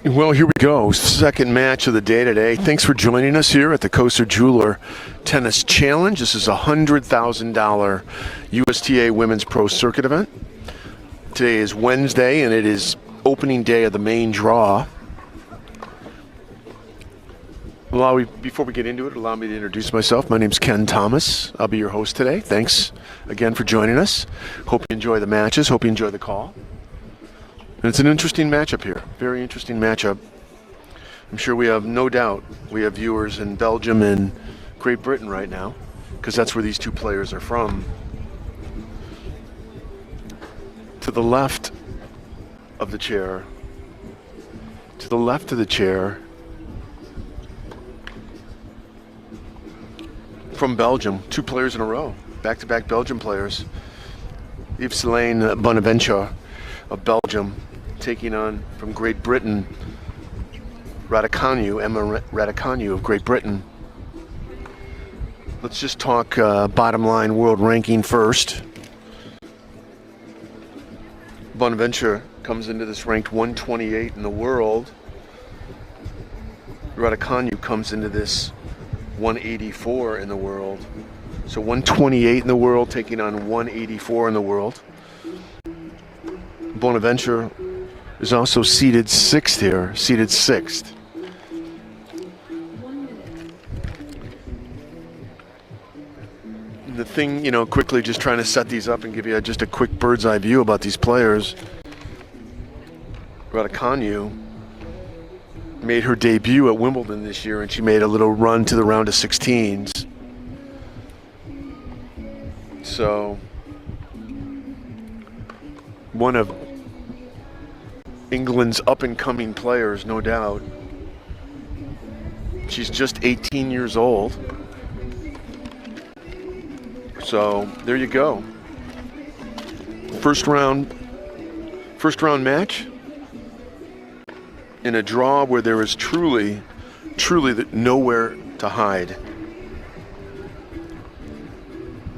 Well, here we go. Second match of the day today. Thanks for joining us here at the Coaster Jeweler Tennis Challenge. This is a $100,000 USTA Women's Pro Circuit event. Today is Wednesday, and it is opening day of the main draw. Before we get into it, allow me to introduce myself. My name's Ken Thomas. I'll be your host today. Thanks again for joining us. Hope you enjoy the matches. Hope you enjoy the call. And it's an interesting matchup here. Very interesting matchup. I'm sure we have no doubt we have viewers in Belgium and Great Britain right now, because that's where these two players are from. To the left of the chair, from Belgium, two players in a row, back-to-back Belgian players. Ysaline Bonaventure of Belgium taking on, from Great Britain, Raducanu of Great Britain. Let's just talk bottom line world ranking first. Bonaventure comes into this ranked 128 in the world. Raducanu comes into this 184 in the world. So 128 in the world taking on 184 in the world. Bonaventure is also seated sixth here, seated sixth. The thing, quickly just trying to set these up and give you just a quick bird's eye view about these players. Raducanu made her debut at Wimbledon this year, and she made a little run to the round of 16s. So, one of England's up-and-coming players, no doubt. She's just 18 years old. So, there you go. First round match in a draw where there is truly nowhere to hide.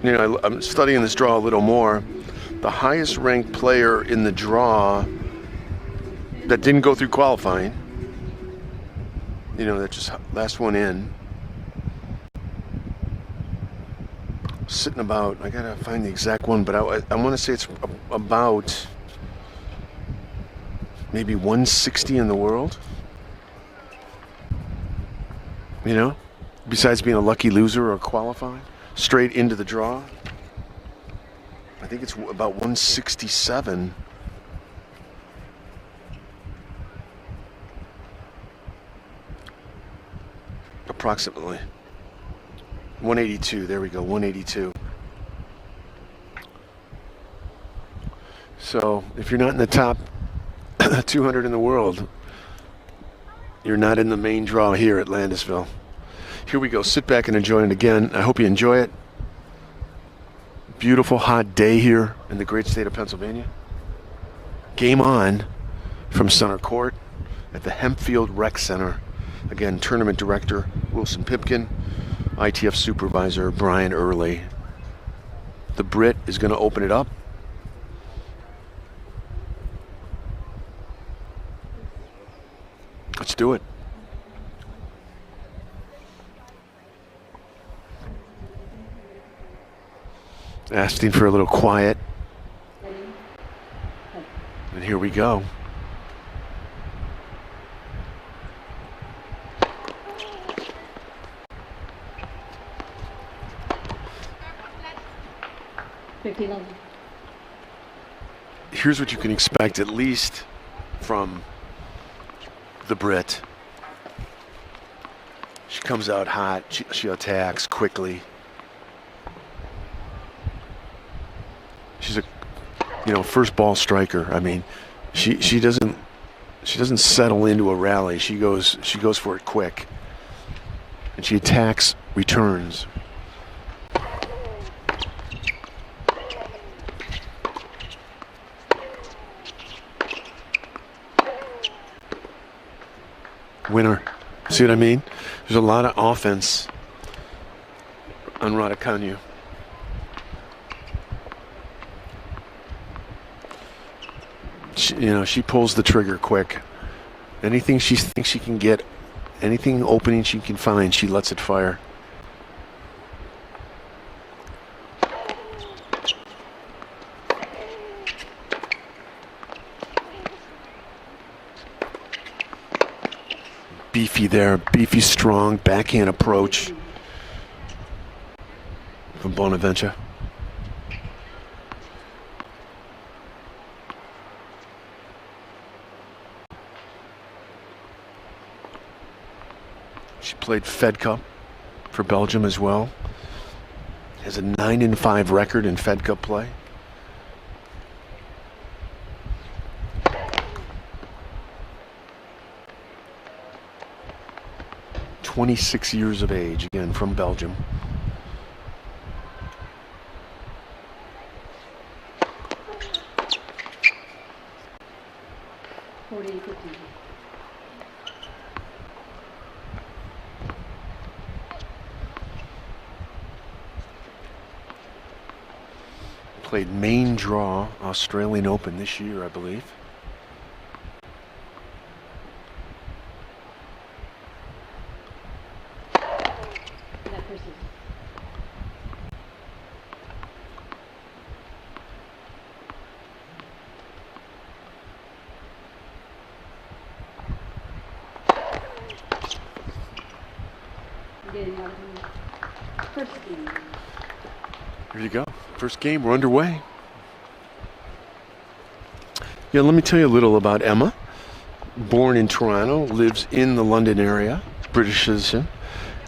I'm studying this draw a little more. The highest ranked player in the draw that didn't go through qualifying, that just last one in, sitting about, I gotta find the exact one, but I want to say it's about maybe 160 in the world. Besides being a lucky loser or qualifying straight into the draw, I think it's about 167. Approximately 182. There we go, 182. So if you're not in the top 200 in the world, you're not in the main draw here at Landisville. Here we go. Sit back and enjoy it again. I hope you enjoy it. Beautiful hot day here in the great state of Pennsylvania. Game on from center court at the Hempfield Rec Center. Again, tournament director Wilson Pipkin, ITF supervisor Brian Early. The Brit is going to open it up. Let's do it. Asking for a little quiet. And here we go. Here's what you can expect, at least from the Brit. She comes out hot. She attacks quickly. She's a first ball striker. I mean, she doesn't settle into a rally. She goes for it quick, and she attacks, returns. Winner. See what I mean? There's a lot of offense on Raducanu. She pulls the trigger quick, Anything she thinks she can get, anything opening she can find, she lets it fire. Beefy there, beefy, strong, backhand approach from Bonaventure. She played Fed Cup for Belgium as well. Has a 9-5 record in Fed Cup play. "26 years of age, again from Belgium. Played main draw Australian Open this year, I believe. Here you go. First game, we're underway. Yeah, let me tell you a little about Emma. Born in Toronto, lives in the London area, British citizen.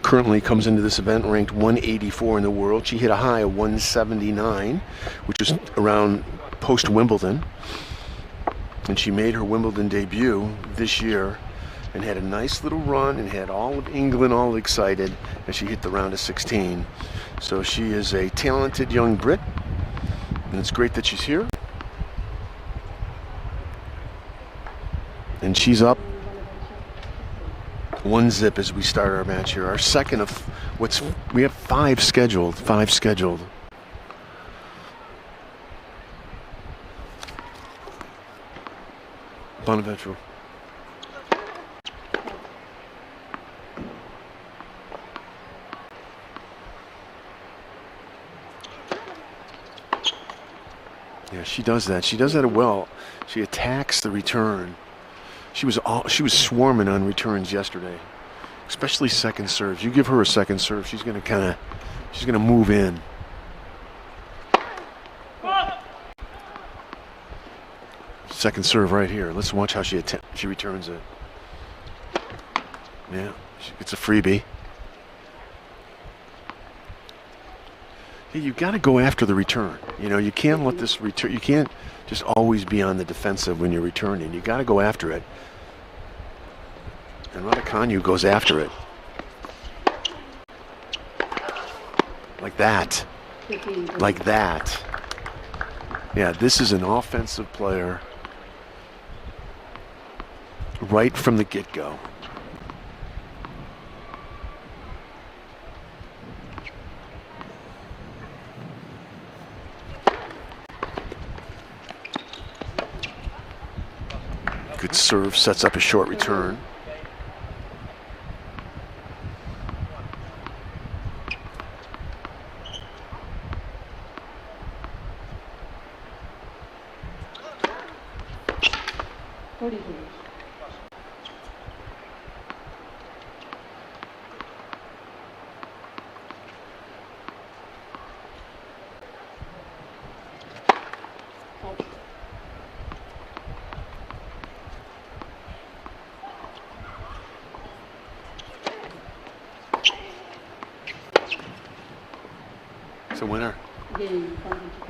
Currently comes into this event ranked 184 in the world. She hit a high of 179, which is around post-Wimbledon. And she made her Wimbledon debut this year and had a nice little run and had all of England all excited as she hit the round of 16. So she is a talented young Brit, and it's great that she's here. And she's up 1-0 as we start our match here. Our second of we have five scheduled. Bonaventure. Yeah, she does that. She does that well. She attacks the return. She was swarming on returns yesterday, especially second serves. You give her a second serve, she's gonna move in. Second serve right here. Let's watch how she returns it. Yeah, it's a freebie. Hey, you got to go after the return. You know, you can't let this return. You can't just always be on the defensive when you're returning. You got to go after it. And Raducanu goes after it. Like that. Like that. Yeah, this is an offensive player right from the get-go. Good serve, sets up a short return. It's a winner.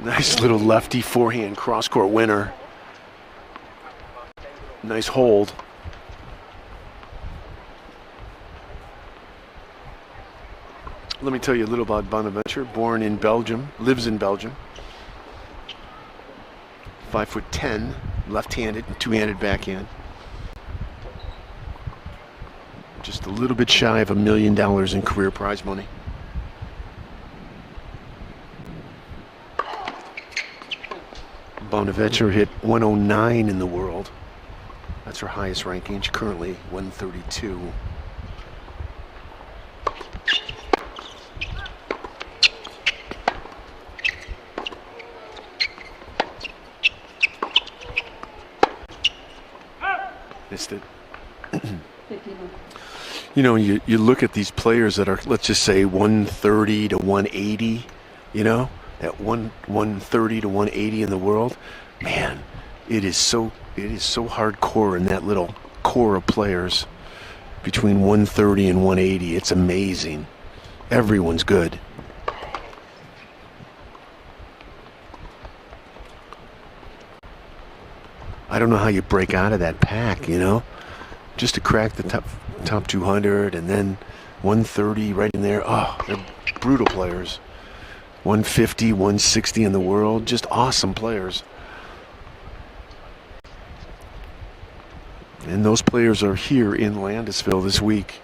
Nice little lefty forehand cross-court winner. Nice hold. Let me tell you a little about Bonaventure. Born in Belgium, lives in Belgium. 5'10", left-handed and two-handed backhand. Just a little bit shy of $1 million in career prize money. Bonaventure hit 109 in the world. That's That's her highest ranking. She's currently 132. Missed it. You know, you look at these players that are, let's just say, 130 to 180, you know, at 130 to 180 in the world. Man, it is so hardcore in that little core of players between 130 and 180. It's amazing. Everyone's good. I don't know how you break out of that pack, you know, just to crack the top 200 and then 130 right in there. Oh, they're brutal players. 150, 160 in the world, just awesome players. And those players are here in Landisville this week.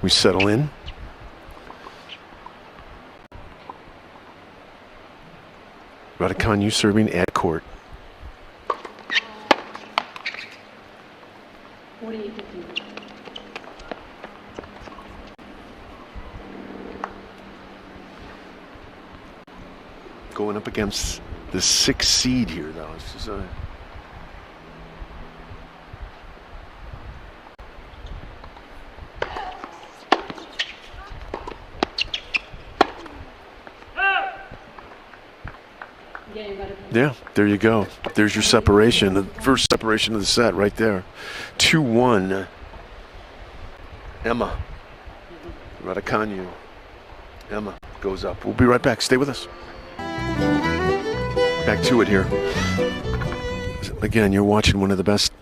We settle in. Raducanu serving at court. 48-15. Going up against the 6th seed here, though. This is a yeah, there you go. There's your separation. The first separation of the set right there. 2-1. Emma. Raducanu. Emma goes up. We'll be right back. Stay with us. Back to it here. Again, you're watching one of the best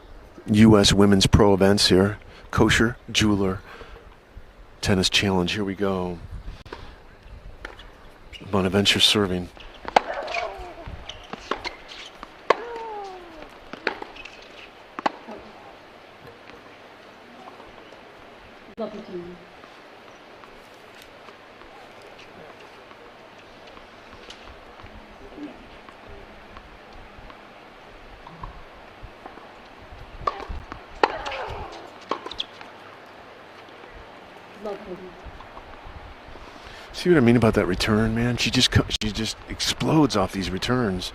U.S. women's pro events here. Kosher Jeweler Tennis Challenge. Here we go. Bonaventure serving. Love the team. Love the team. See what I mean about that return, man? She just explodes off these returns.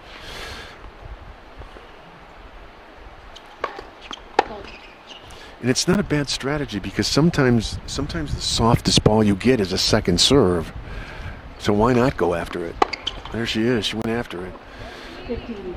And it's not a bad strategy because sometimes the softest ball you get is a second serve. So why not go after it? There she is. She went after it. 15.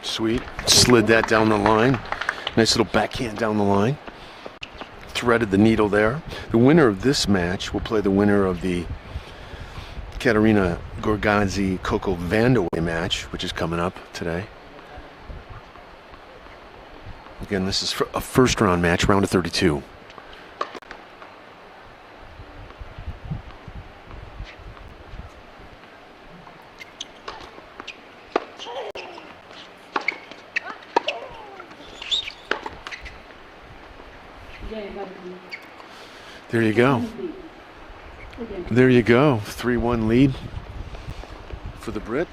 Sweet. Slid that down the line. Nice little backhand down the line. threaded the needle there. The winner of this match will play the winner of the Katerina Gorgadze Coco Vandeweghe match, which is coming up today. Again, this is a first round match, round of 32. There you go. There you go. 3-1 lead for the Brit.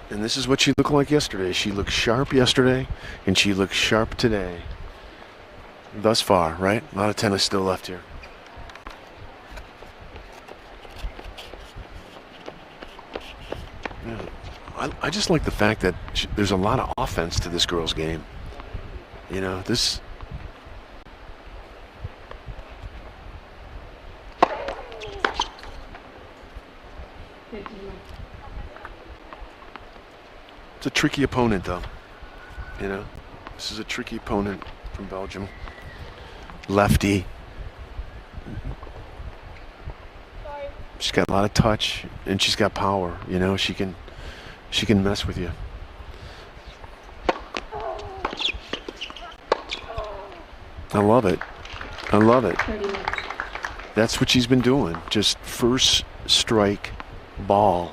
And this is what she looked like yesterday. She looked sharp yesterday, and she looks sharp today. Thus far, right? A lot of tennis still left here. Yeah. I just like the fact that there's a lot of offense to this girl's game. You know, this... It's a tricky opponent, though. You know, this is a tricky opponent from Belgium. Lefty. She's got a lot of touch, and she's got power. You know, she can mess with you. I love it. I love it. That's what she's been doing. Just first strike ball.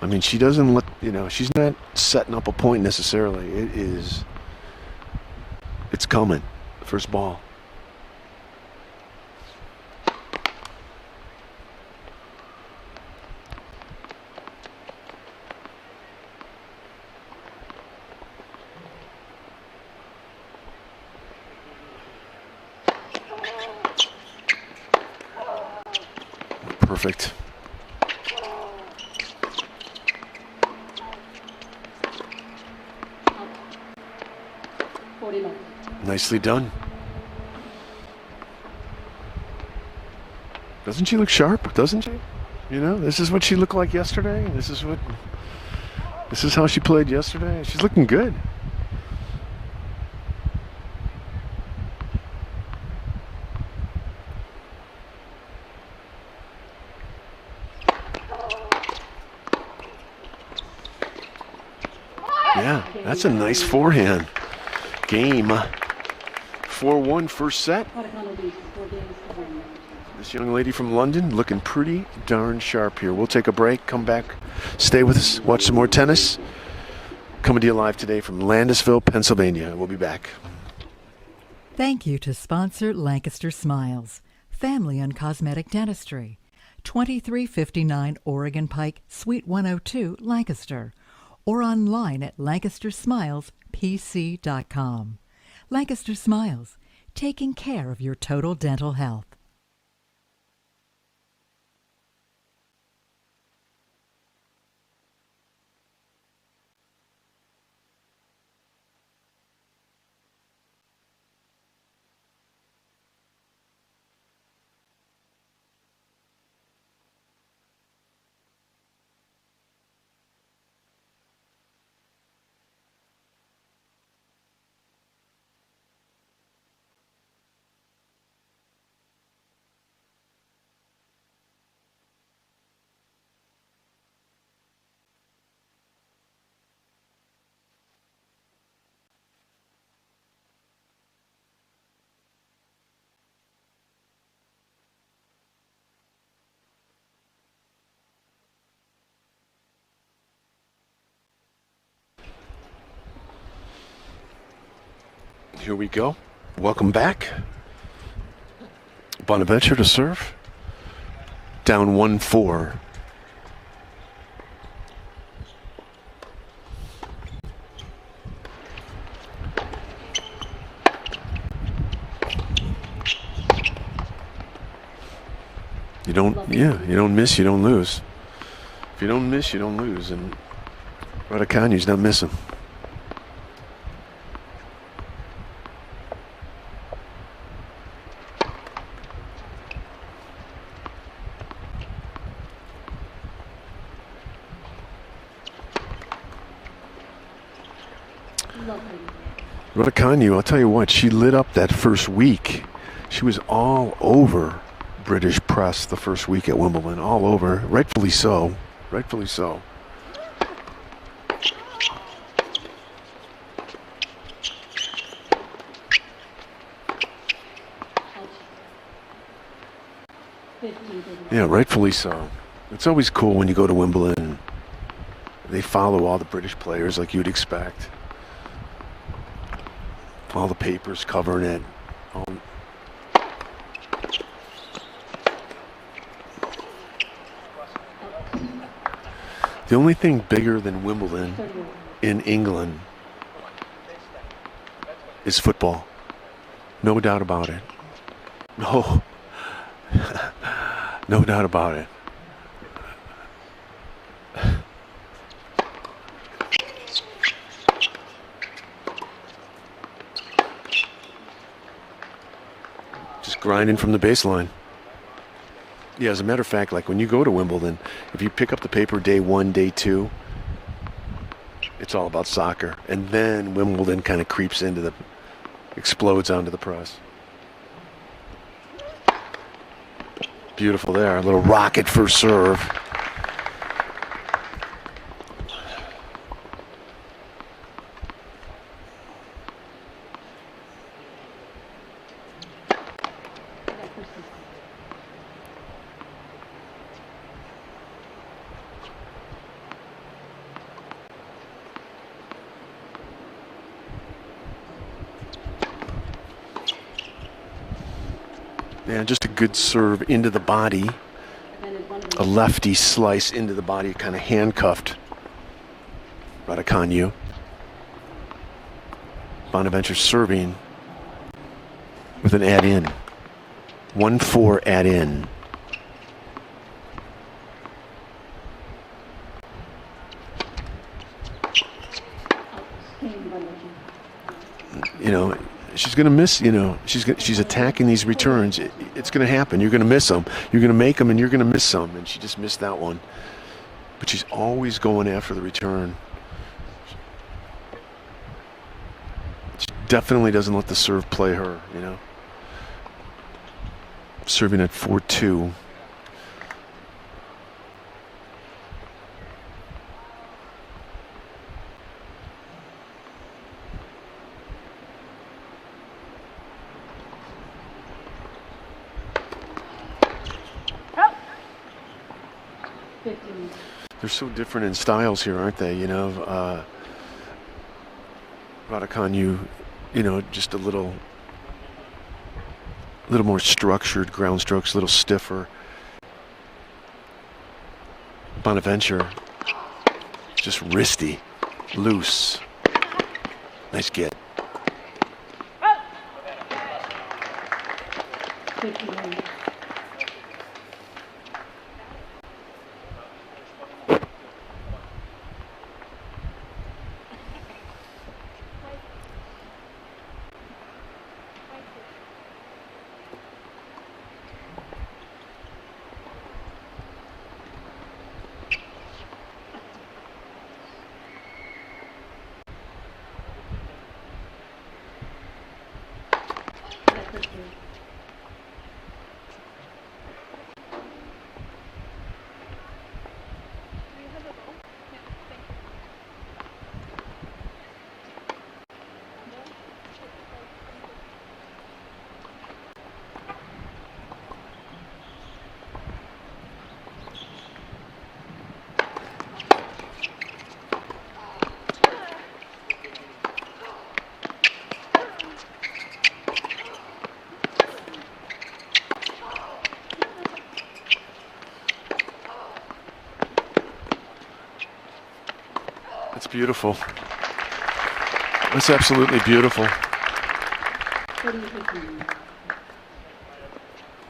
I mean, she doesn't let, you know, she's not setting up a point necessarily. It's coming. First ball. Perfect. Nicely done. Doesn't she look sharp? Doesn't she? You know, this is what she looked like yesterday. This is how she played yesterday. She's looking good. Yeah, that's a nice forehand. Game. 4-1 first set. This young lady from London looking pretty darn sharp here. We'll take a break, come back, stay with us, watch some more tennis. Coming to you live today from Landisville, Pennsylvania. We'll be back. Thank you to sponsor Lancaster Smiles, family and cosmetic dentistry, 2359 Oregon Pike, Suite 102, Lancaster, or online at lancastersmilespc.com. Lancaster Smiles, taking care of your total dental health. Here we go. Welcome back. Bonaventure to serve. Down 1-4. You don't miss, you don't lose. If you don't miss, you don't lose. And Raducanu's not missing. Raducanu, I'll tell you what, she lit up that first week. She was all over British press the first week at Wimbledon, all over. Rightfully so. Rightfully so. Yeah, rightfully so. It's always cool when you go to Wimbledon. They follow all the British players like you'd expect. All the papers covering it. The only thing bigger than Wimbledon in England is football. No doubt about it. No. No doubt about it. Just grinding from the baseline. Yeah, as a matter of fact, like when you go to Wimbledon, if you pick up the paper day 1, day 2, it's all about soccer. And then Wimbledon kind of creeps into explodes onto the press. Beautiful there, a little rocket first serve. Yeah, just a good serve into the body. A lefty slice into the body, kind of handcuffed Raducanu. Bonaventure serving with an add-in. 1-4 add-in. You know, she's going to miss, you know, she's attacking these returns. It's going to happen. You're going to miss them. You're going to make them and you're going to miss some. And she just missed that one. But she's always going after the return. She definitely doesn't let the serve play her, you know. Serving at 4-2. They're so different in styles here, aren't they? You know, Raducanu, you know, just a little more structured ground strokes, a little stiffer. Bonaventure, just wristy, loose. Nice get. That's beautiful. That's absolutely beautiful.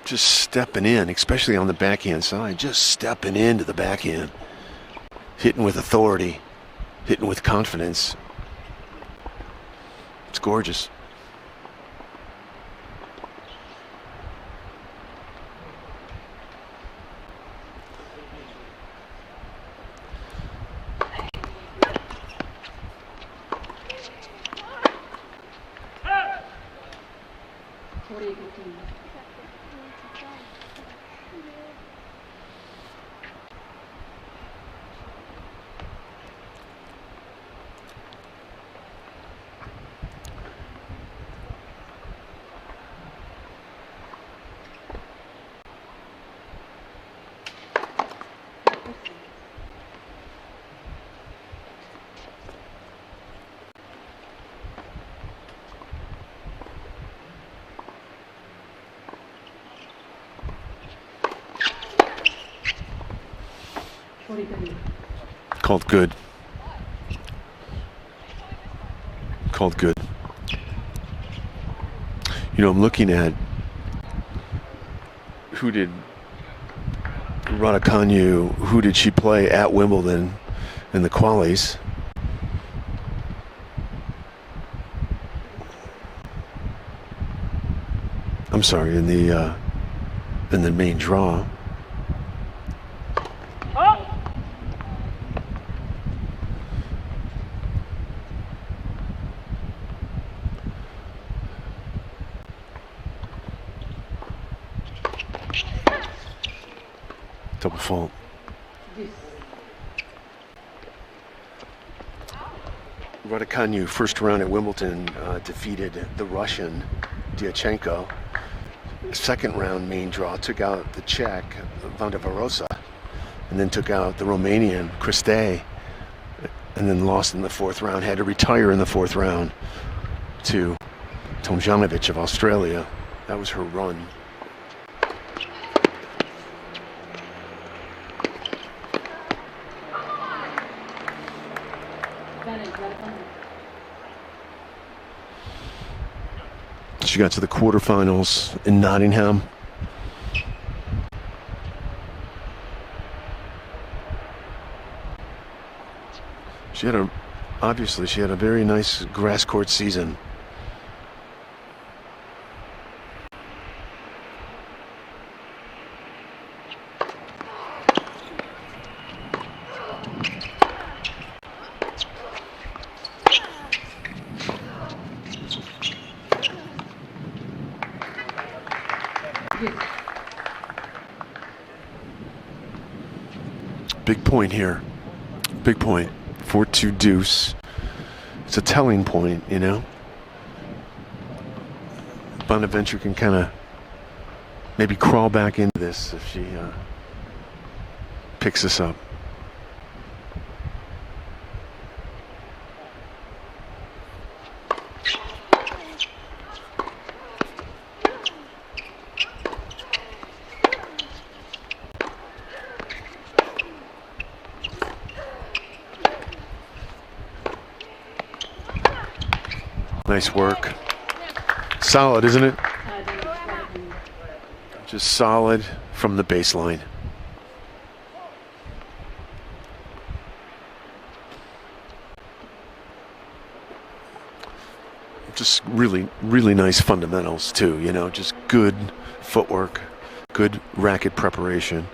Just stepping in, especially on the backhand side, just stepping into the backhand. Hitting with authority, hitting with confidence. It's gorgeous. Called good. Called good. You know, I'm looking at who did Raducanu, who did she play at Wimbledon in the qualies? I'm sorry, in the main draw. Double fault. Raducanu, first round at Wimbledon, defeated the Russian Diachenko. Second round main draw, took out the Czech Bonaventure, and then took out the Romanian Christe, and then lost in the fourth round. Had to retire in the fourth round to Tomjanovic of Australia. That was her run. She got to the quarterfinals in Nottingham. Obviously she had a very nice grass court season. Big point here. Big point. 4-2 deuce. It's a telling point, you know. Bonaventure can kind of maybe crawl back into this if she picks this up. Nice work. Solid, isn't it? Just solid from the baseline. Just really, really nice fundamentals too, you know, just good footwork, good racket preparation,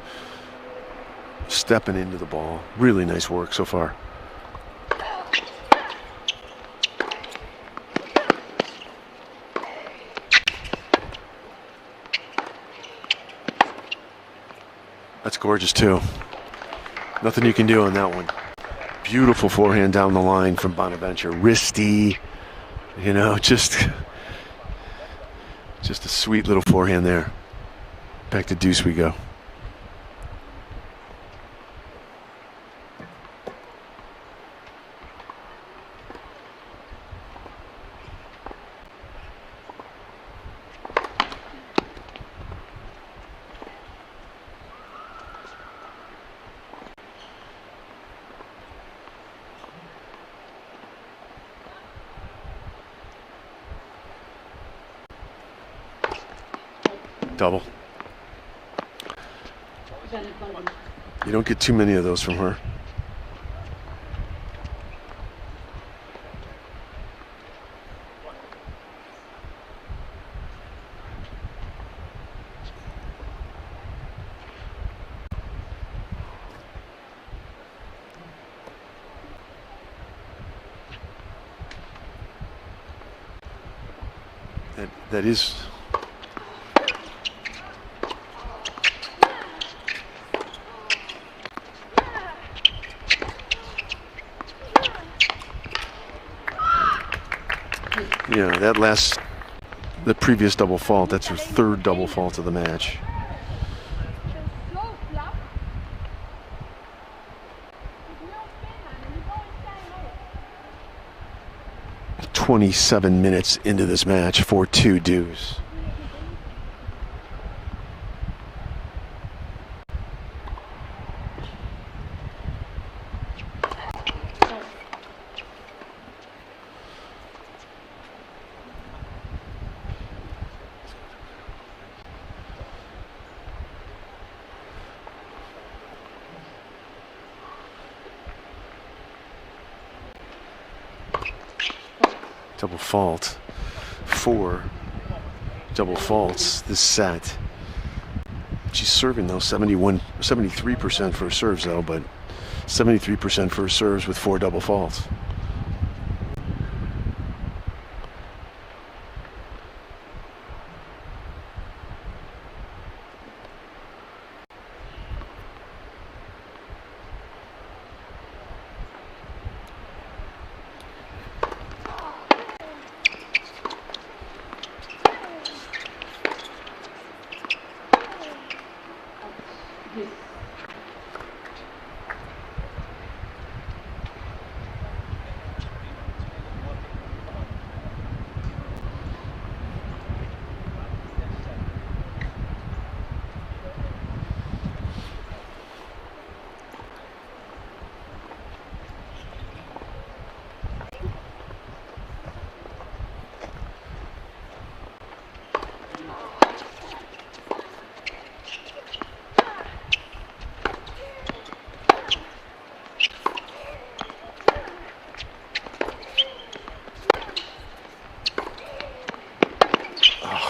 stepping into the ball. Really nice work so far. That's gorgeous too. Nothing you can do on that one. Beautiful forehand down the line from Bonaventure. Wristy, you know, just a sweet little forehand there. Back to deuce we go. Double. You don't get too many of those from her. That is. Yeah, the previous double fault, that's her third double fault of the match. "27 minutes into this match, 4-2 deuce." double fault. 4 double faults this set. She's serving though 73% for her serves though, but 73% for her serves with 4 double faults. Yes.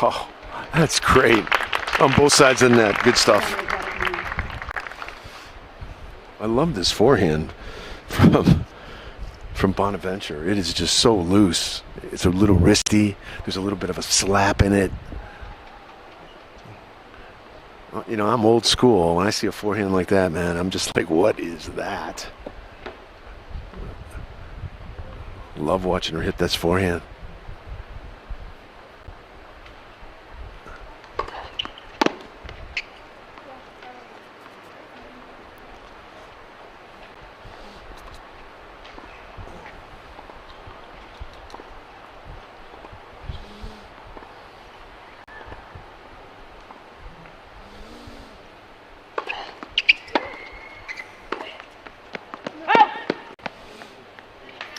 Oh, that's great. On both sides of the net. Good stuff. I love this forehand from Bonaventure. It is just so loose. It's a little wristy. There's a little bit of a slap in it. You know, I'm old school. When I see a forehand like that, man, I'm just like, what is that? Love watching her hit this forehand.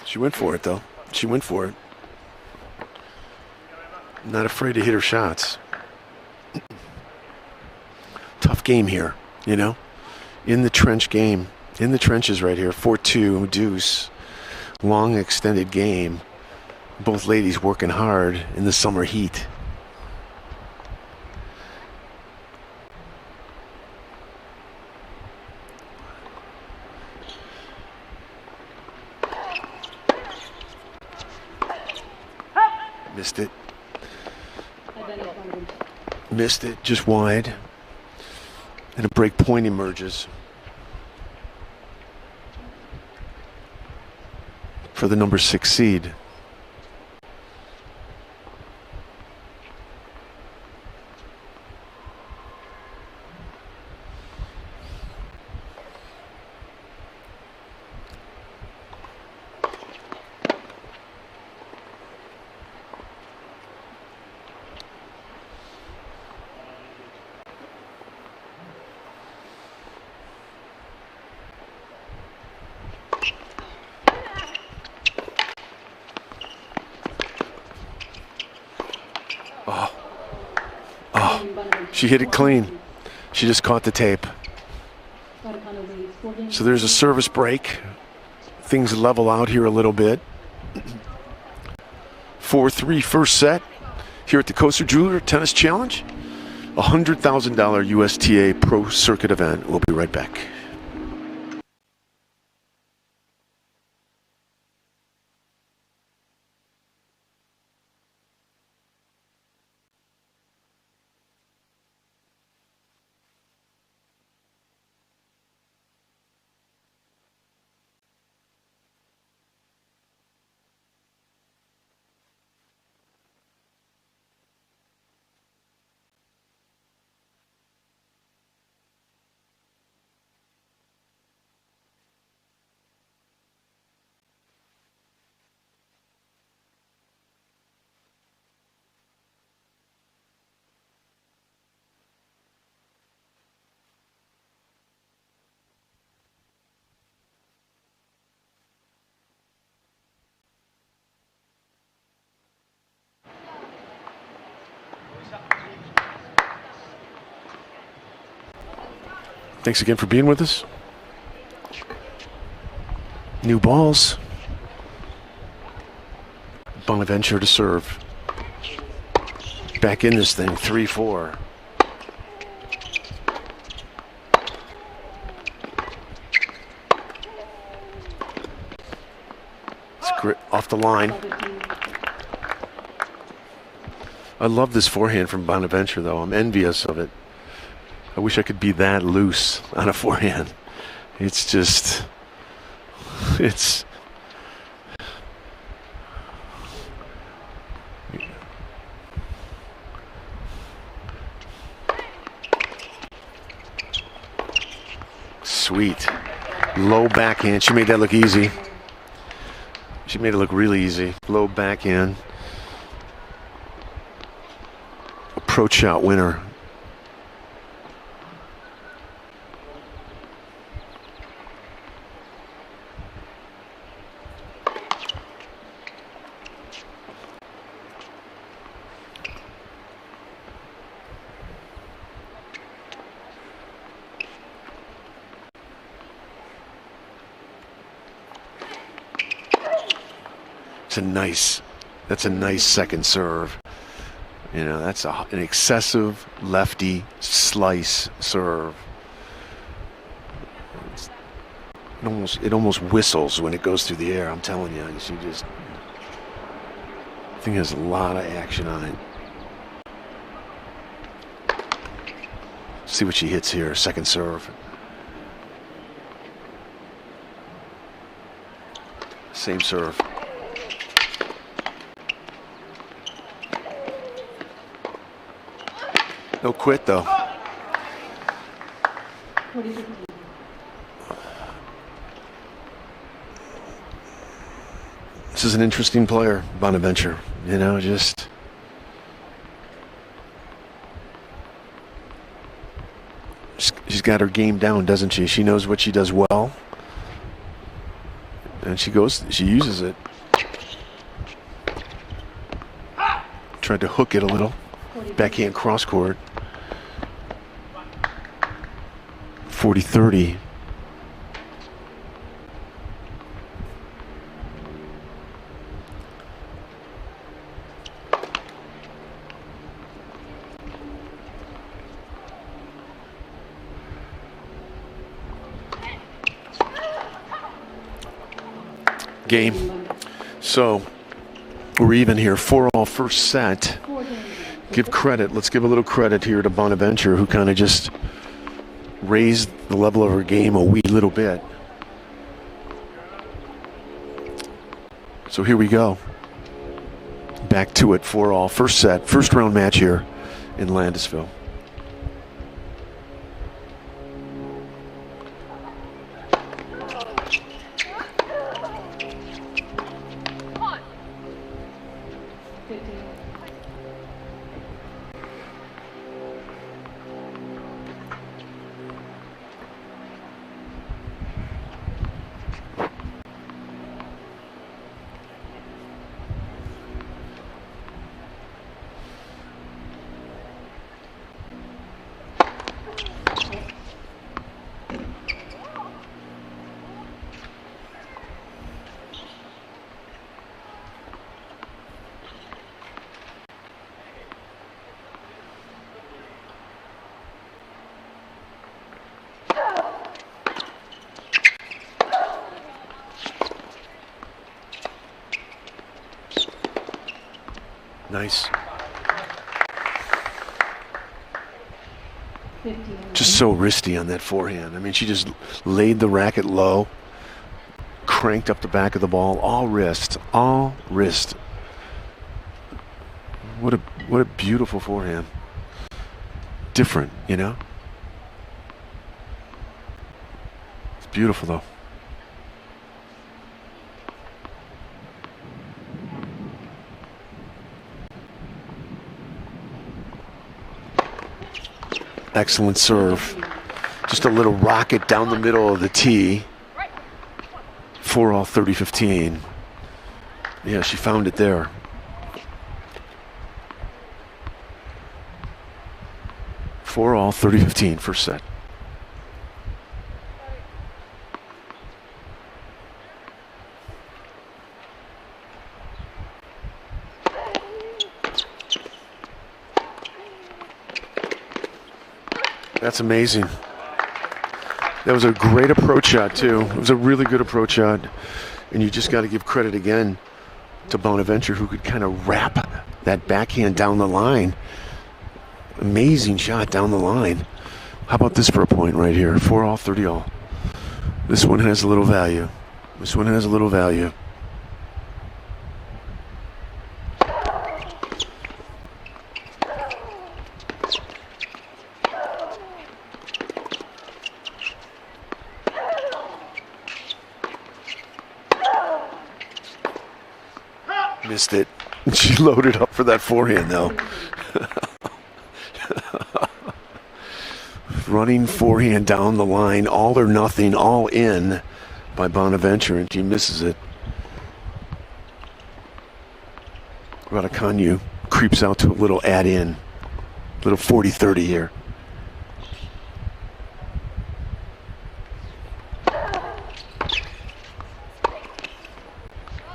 She went for it, though. She went for it. Not afraid to hit her shots. Tough game here, you know? In the trench game. In the trenches right here. 4-2, deuce. Long, extended game. Both ladies working hard in the summer heat. Missed it. Missed it, just wide. And a break point emerges for the number 6 seed. She hit it clean. She just caught the tape. So there's a service break. Things level out here a little bit. 4-3 first set here at the Coaster Jeweler Tennis Challenge. $100,000 USTA Pro Circuit event. We'll be right back. Thanks again for being with us. New balls. Bonaventure to serve. Back in this thing, 3-4. It's great off the line. I love this forehand from Bonaventure, though. I'm envious of it. I wish I could be that loose on a forehand. It's just, it's. Sweet. Low backhand. She made that look easy. She made it look really easy. Low backhand. Approach shot winner. That's a nice second serve. You know, that's an excessive lefty slice serve. It almost whistles when it goes through the air. I'm telling you, thing has a lot of action on it. See what she hits here. Second serve. Same serve. No quit, though. This is an interesting player, Bonaventure. You know, just... She's got her game down, doesn't she? She knows what she does well. And she uses it. Tried to hook it a little. Backhand cross court. 40-30. Game. So we're even here. 4-all first set. Give credit. Let's give a little credit here to Bonaventure, who kind of just raised the level of her game a wee little bit. So here we go. Back to it. 4-all first set. First round match here in Landisville. Nice. Just so wristy on that forehand. I mean, she just laid the racket low, cranked up the back of the ball, all wrist, all wrist. What a beautiful forehand. Different, you know? It's beautiful, though. Excellent serve. Just a little rocket down the middle of the tee. 4-all 30-15. Yeah, she found it there. All 30-15 first set. That's amazing. That was a great approach shot, too. It was a really good approach shot. And you just got to give credit again to Bonaventure, who could kind of wrap that backhand down the line. Amazing shot down the line. How about this for a point right here? 4-all, 30-all. This one has a little value. This one has a little value. Missed it. She loaded up for that forehand, though. Running forehand down the line, all or nothing, all in by Bonaventure, and she misses it. Raducanu creeps out to a little add-in, little 40-30 here.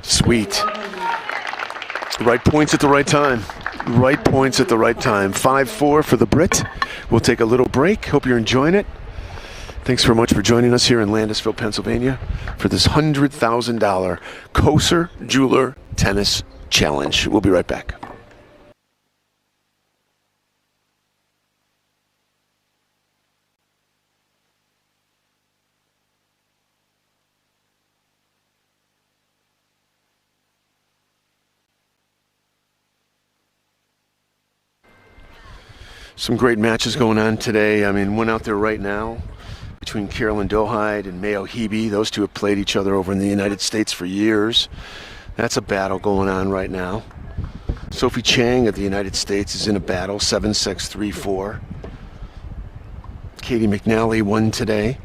Sweet. Right points at the right time. Right points at the right time. 5-4 for the Brit. We'll take a little break. Hope you're enjoying it. Thanks very much for joining us here in Landisville, Pennsylvania for this $100,000 Koser Jeweler Tennis Challenge. We'll be right back. Some great matches going on today. I mean, one out there right now between Carolyn Dohide and Mayo Hebe. Those two have played each other over in the United States for years. That's a battle going on right now. Sophie Chang of the United States is in a battle, 7-6, 3-4. Katie McNally won today.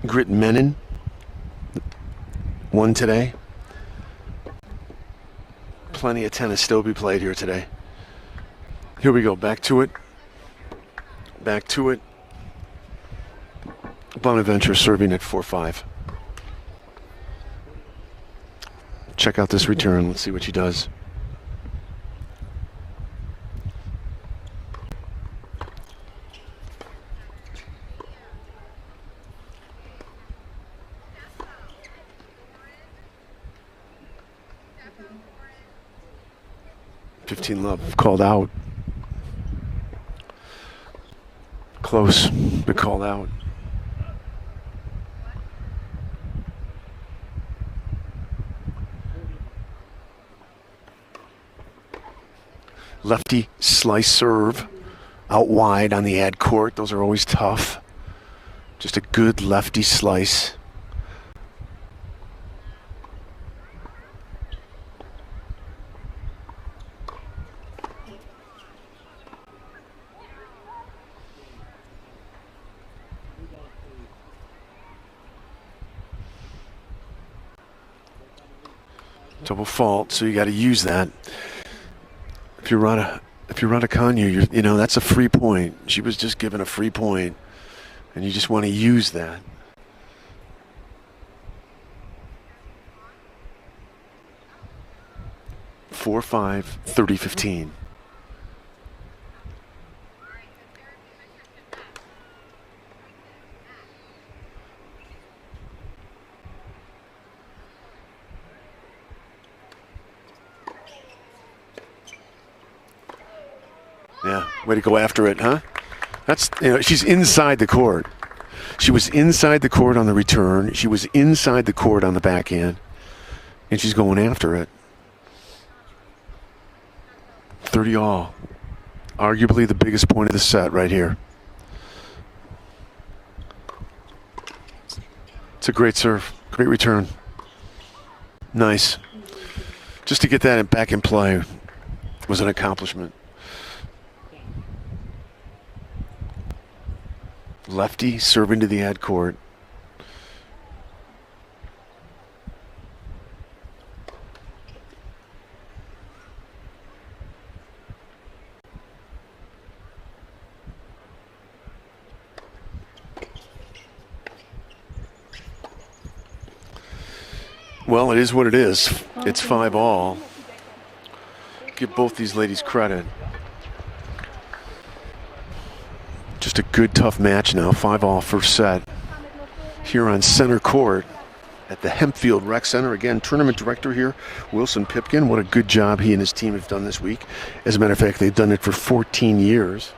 Grit Menon won today. Plenty of tennis still be played here today. Here we go, back to it. Back to it. Bonaventure serving at 4-5. Check out this return. Let's see what she does. Love called out. Close, but called out. Lefty slice serve out wide on the ad court. Those are always tough. Just a good lefty slice. Double fault, so you got to use that. If you're Raducanu, you know that's a free point. She was just given a free point, and you just want to use that. Four, 5, 30, 15. Yeah, way to go after it, huh? That's, you know, she's inside the court. She was inside the court on the return. She was inside the court on the backhand. And she's going after it. 30-all. Arguably the biggest point of the set right here. It's a great serve. Great return. Nice. Just to get that back in play was an accomplishment. Lefty serving to the ad court. Well, it is what it is. It's 5-all. Give both these ladies credit. good, tough match now. 5-all first set here on center court at the Hempfield Rec Center. Again, tournament director here, Wilson Pipkin. What a good job he and his team have done this week. As a matter of fact, they've done it for 14 years.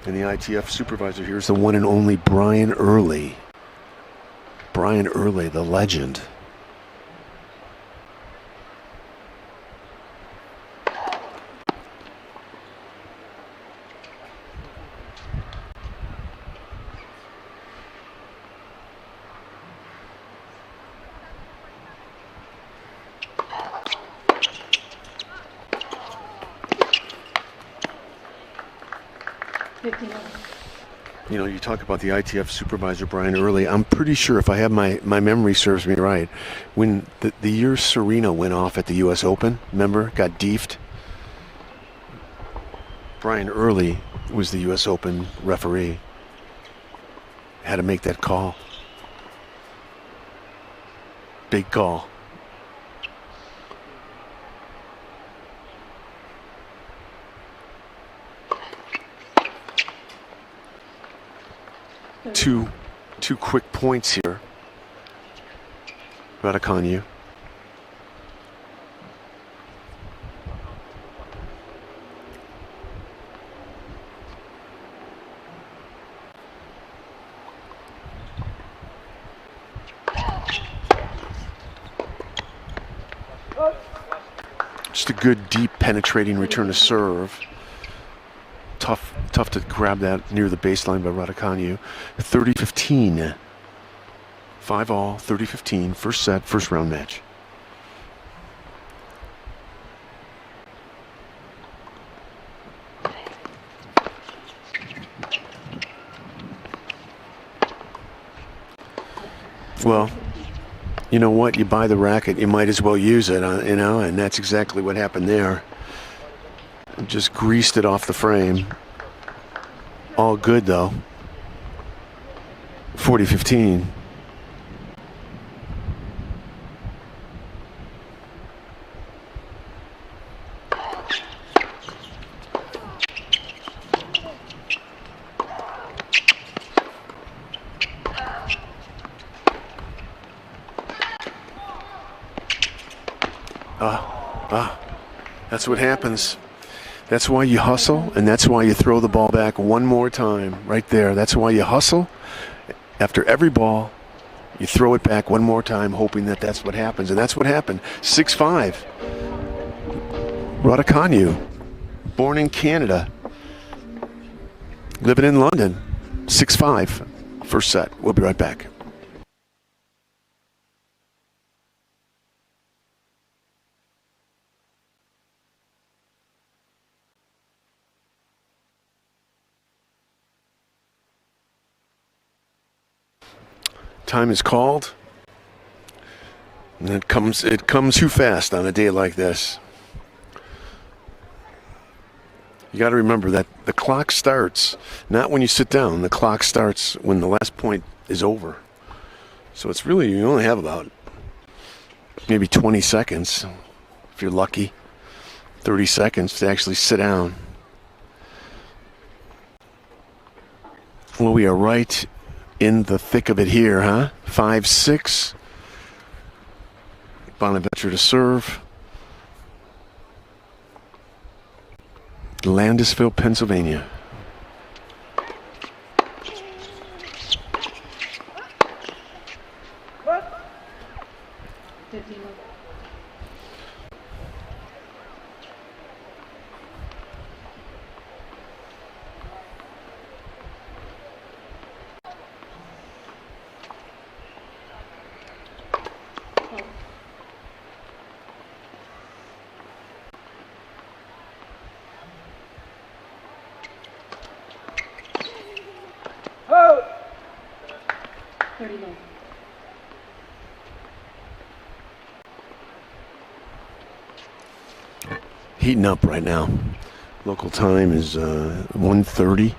And the ITF supervisor here is the one and only Brian Early. Brian Early, the legend. You know, you talk about the ITF supervisor, Brian Early. I'm pretty sure, if I have my memory serves me right, when the year Serena went off at the U.S. Open, remember, got deefed? Brian Early was the U.S. Open referee. Had to make that call. Big call. Two quick points here. Raducanu. Just a good, deep, penetrating return to serve. Tough to grab that near the baseline by Raducanu. 30-15. 5-all, 30-15. First set, first round match. Well, you know what? You buy the racket, you might as well use it, you know, and that's exactly what happened there. Just greased it off the frame. All good, though. 40-15. That's what happens. That's why you hustle, and that's why you throw the ball back one more time. Right there. That's why you hustle. After every ball, you throw it back one more time, hoping that that's what happens. And that's what happened. 6-5. Raducanu, born in Canada, living in London. 6-5. First set. We'll be right back. Time is called, and it comes too fast on a day like this. You got to remember that the clock starts not when you sit down. The clock starts when the last point is over. So it's really, you only have about maybe 20 seconds, if you're lucky, 30 seconds to actually sit down. Well, we are right in the thick of it here, huh? 5-6. Bonaventure to serve. Landisville, Pennsylvania. Heating up right now. Local time is 1:30.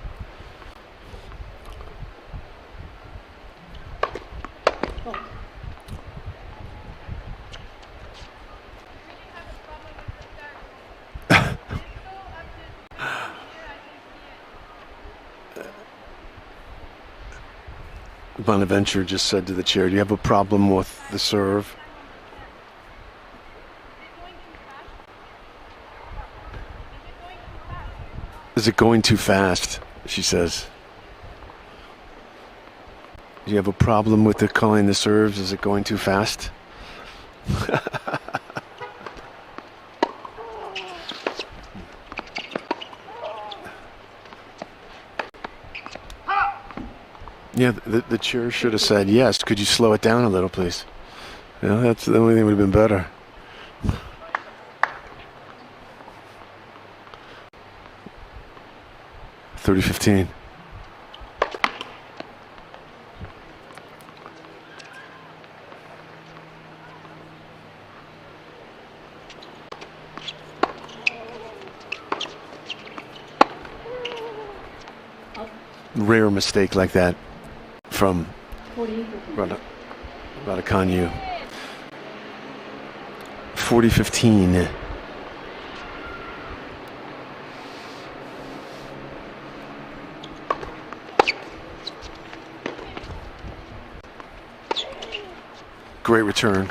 Bonaventure just said to the chair, do you have a problem with the serve? Is it going too fast? She says. Do you have a problem with the calling the serves? Is it going too fast? Yeah, the chair should have said, yes, could you slow it down a little, please? Yeah, that's the only thing would have been better. $30-15. Rare mistake like that from 48-15. Raducanu. 40-15. Great return.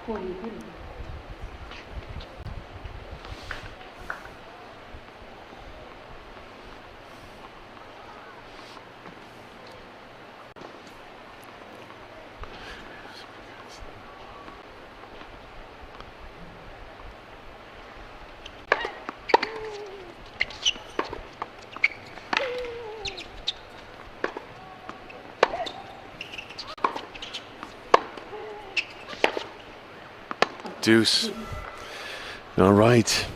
40-30. Deuce. All right.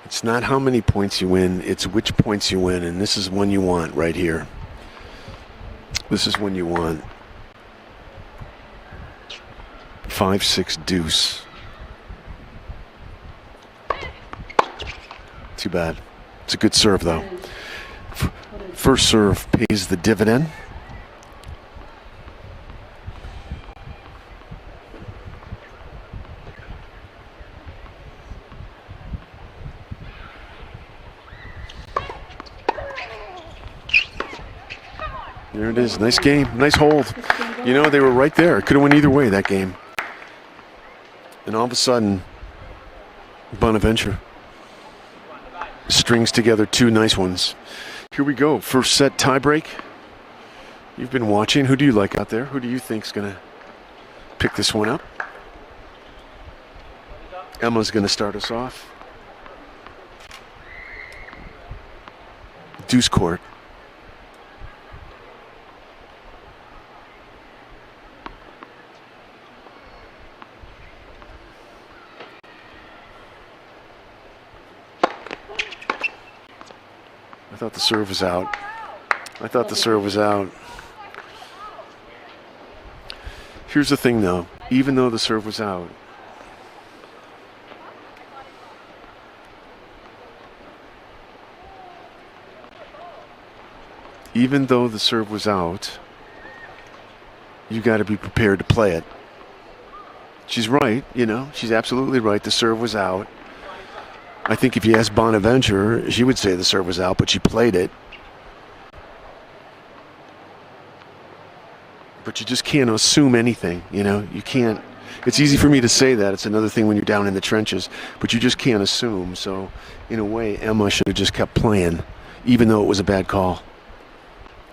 It's not how many points you win, it's which points you win, and this is one you want right here. This is one you want. 5-6 deuce. Too bad. It's a good serve, though. First serve pays the dividend. There it is. Nice game. Nice hold. You know, they were right there. It could have went either way, that game. And all of a sudden, Bonaventure strings together two nice ones. Here we go. First set tiebreak. You've been watching. Who do you like out there? Who do you think's going to pick this one up? Emma's going to start us off. Deuce court. I thought the serve was out. I thought the serve was out. Here's the thing, though. Even though the serve was out, you got to be prepared to play it. She's right, you know. She's absolutely right. The serve was out. I think if you asked Bonaventure, she would say the serve was out, but she played it. But you just can't assume anything, you know. You can't. It's easy for me to say that. It's another thing when you're down in the trenches. But you just can't assume. So, in a way, Emma should have just kept playing, even though it was a bad call.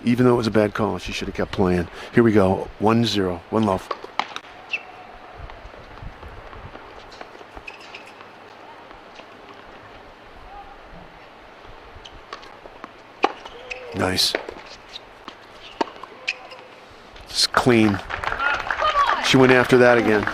Even though it was a bad call, she should have kept playing. Here we go. 1-0. One love. Nice. It's clean. She went after that again.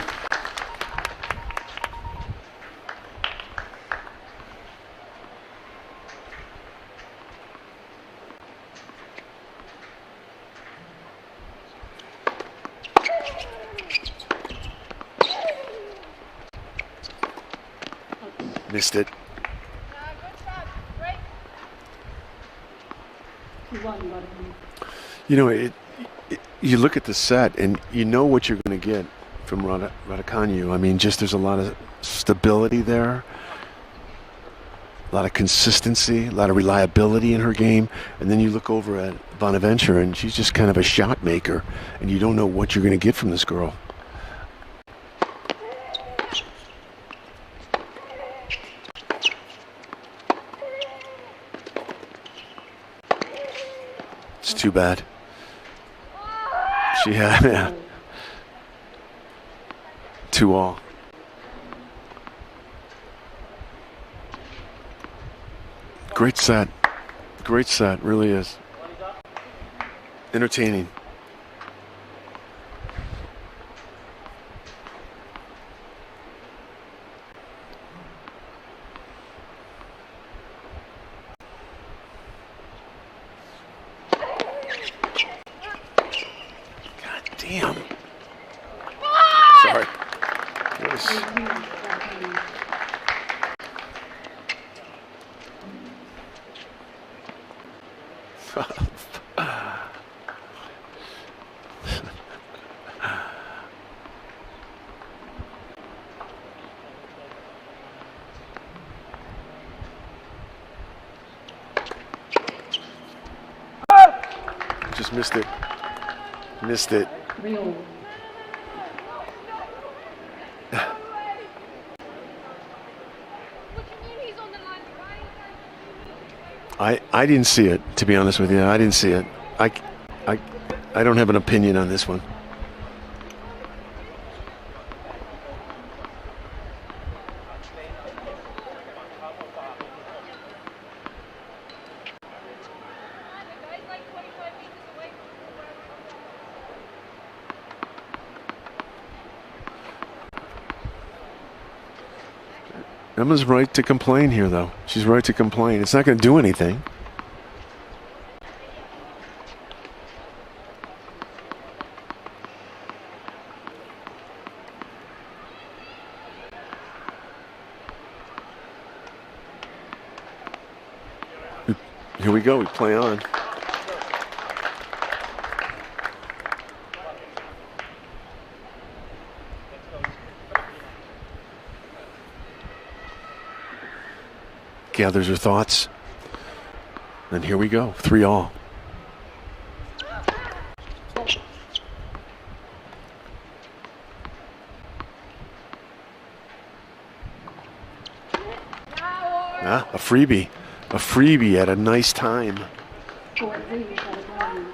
Missed it. You know, you look at the set and you know what you're going to get from Raducanu. I mean, just there's a lot of stability there. a lot of consistency, a lot of reliability in her game. And then you look over at Bonaventure, and she's just kind of a shot maker, and you don't know what you're going to get from this girl. It's too bad. She had 2-all. Great set. Great set, really is. Entertaining. God damn. Sorry. Just missed it. Missed it. Real. I didn't see it, to be honest with you. I didn't see it. I don't have an opinion on this one. Emma's right to complain here, though. She's right to complain. It's not going to do anything. Here we go. We play on. Gathers her thoughts. And here we go. 3-all. Ah, a freebie. A freebie at a nice time. 4-3, Raducanu.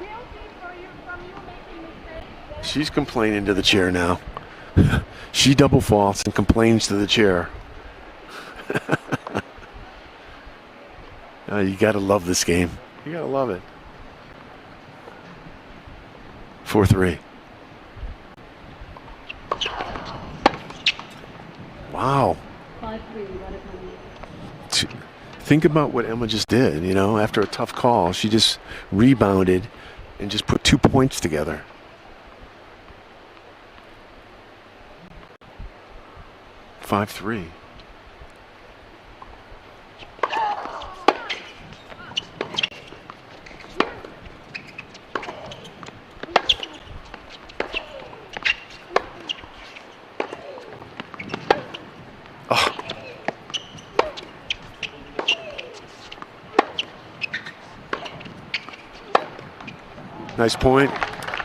She's complaining to the chair now. She double faults and complains to the chair. You gotta love this game. You gotta love it. 4-3. Wow. 5-3, Raducanu. Think about what Emma just did, you know, after a tough call. She just rebounded and just put 2 points together. Five, 3. Nice point.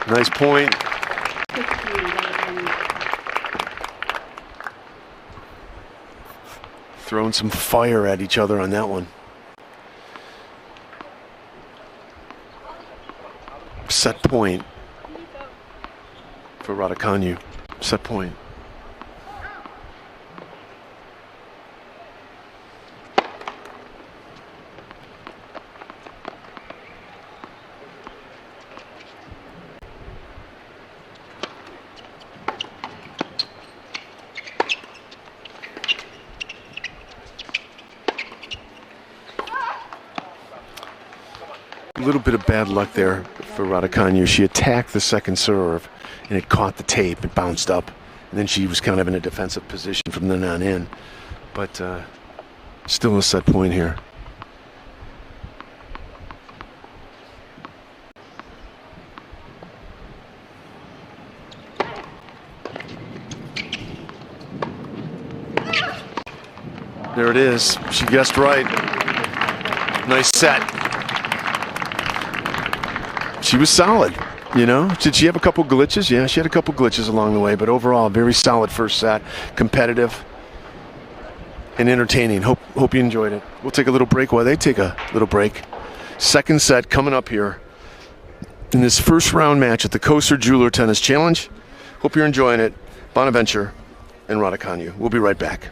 Nice point. 6-3, Raducanu. Throwing some fire at each other on that one. Set point for Raducanu. Set point. A little bit of bad luck there for Raducanu. She attacked the second serve, and it caught the tape. It bounced up, and then she was kind of in a defensive position from then on in. But still a set point here. There it is. She guessed right. Nice set. She was solid, you know. Did she have a couple glitches? Yeah, she had a couple glitches along the way, but overall, very solid first set. Competitive and entertaining. Hope you enjoyed it. We'll take a little break while they take a little break. Second set coming up here in this first round match at the Coaster Jeweler Tennis Challenge. Hope you're enjoying it. Bonaventure and Raducanu. We'll be right back.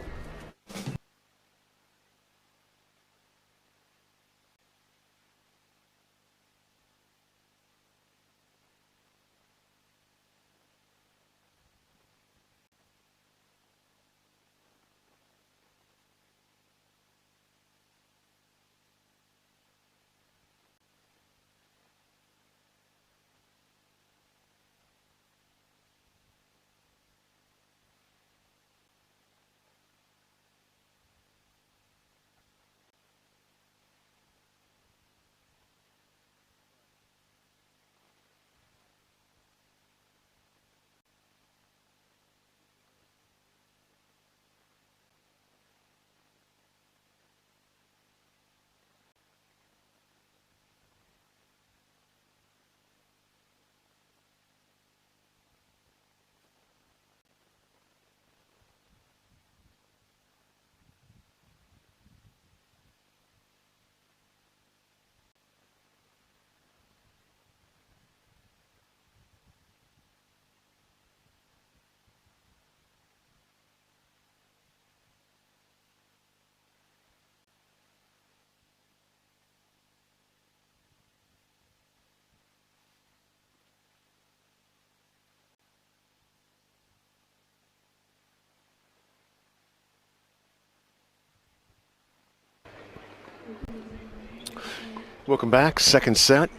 Welcome back. Second set.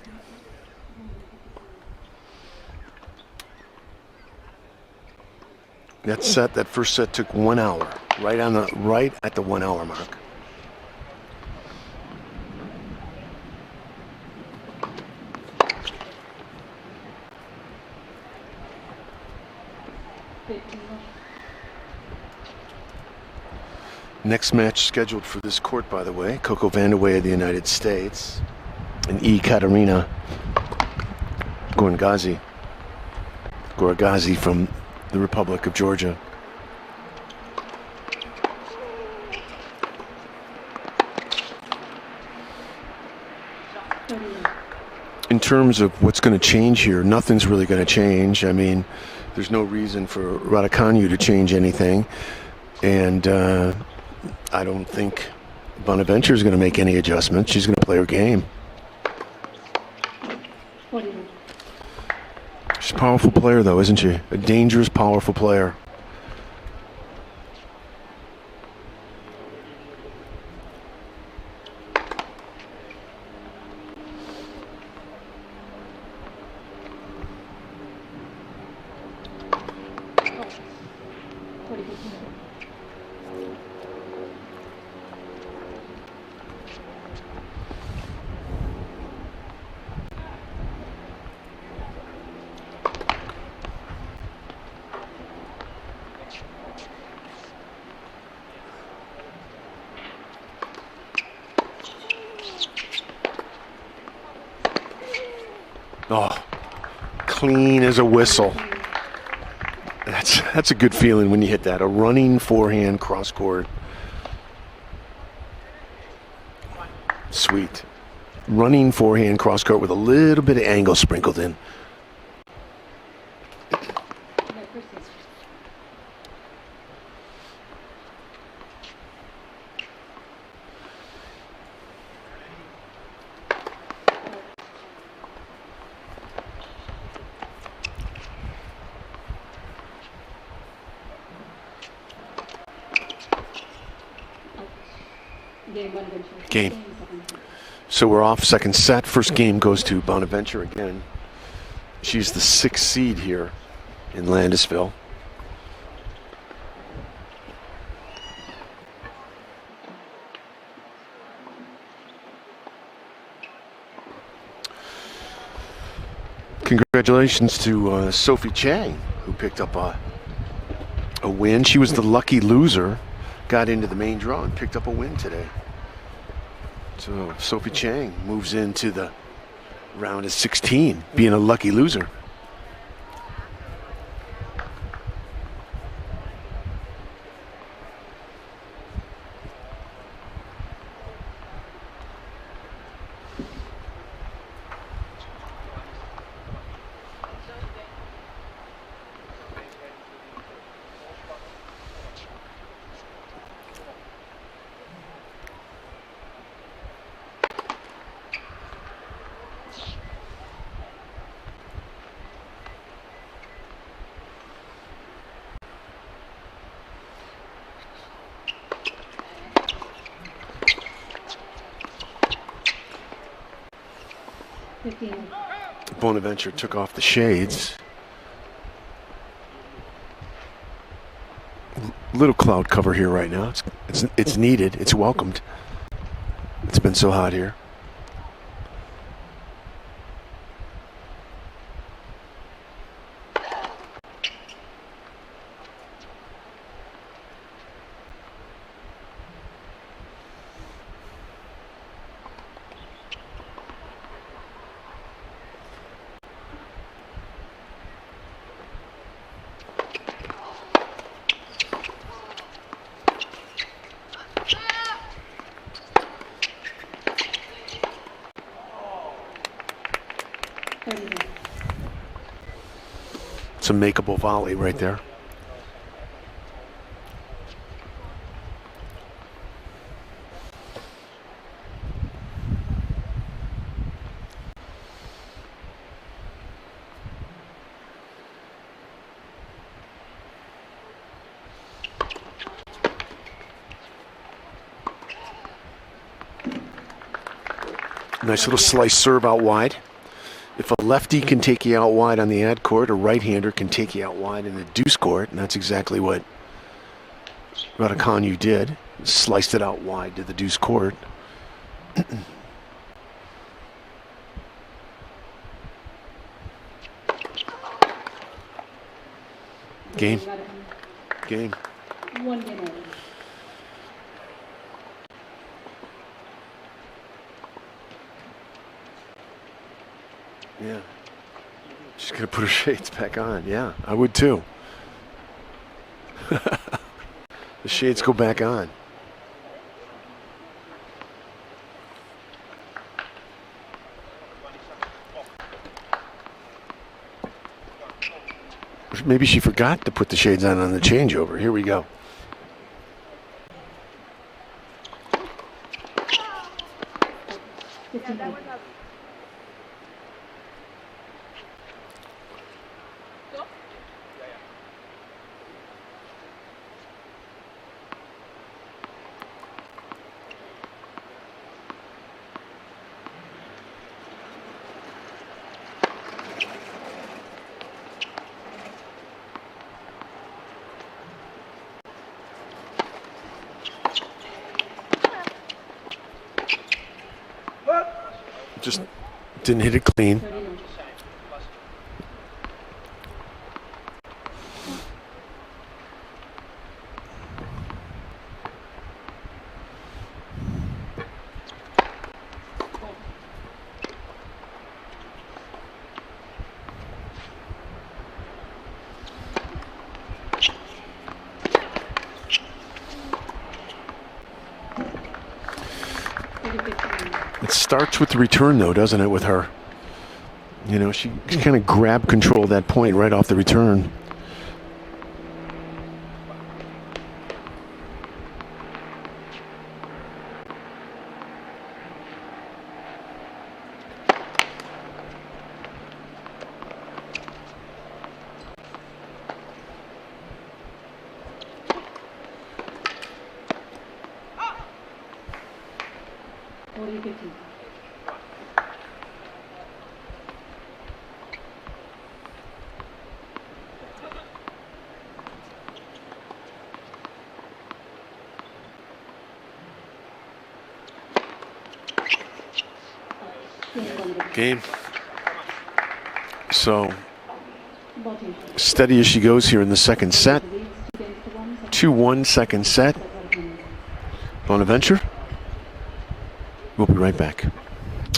That first set took 1 hour, right at the 1 hour mark. Next match scheduled for this court, by the way, Coco Vandeweghe of the United States and Katerina Gorgazi from the Republic of Georgia. In terms of what's going to change here, nothing's really going to change. I mean, there's no reason for Raducanu to change anything. And I don't think Bonaventure is going to make any adjustments. She's going to play her game. She's a powerful player, though, isn't she? A dangerous, powerful player. Oh, clean as a whistle. That's a good feeling when you hit that. A running forehand cross court. Sweet. Running forehand cross court with a little bit of angle sprinkled in. Game. So we're off second set. First game goes to Bonaventure again. She's the 6th seed here in Landisville. Congratulations to Sophie Chang, who picked up a win. She was the lucky loser. got into the main draw and picked up a win today. So Sophie Chang moves into the round of 16, being a lucky loser. Bonaventure took off the shades. Little cloud cover here right now. It's needed. It's welcomed. It's been so hot here. It's a makeable volley right there. Nice little slice serve out wide. If a lefty can take you out wide on the ad court, a right-hander can take you out wide in the deuce court, and that's exactly what Raducanu did. Sliced it out wide to the deuce court. Game. Game. One game over. Yeah. She's going to put her shades back on. Yeah, I would too. The shades go back on. Maybe she forgot to put the shades on the changeover. Here we go. Just didn't hit it clean. It starts with the return, though, doesn't it, with her? You know, she kind of grabbed control of that point right off the return. Game. So steady as she goes here in the second set. 2-1 second set. Bonaventure. We'll be right back.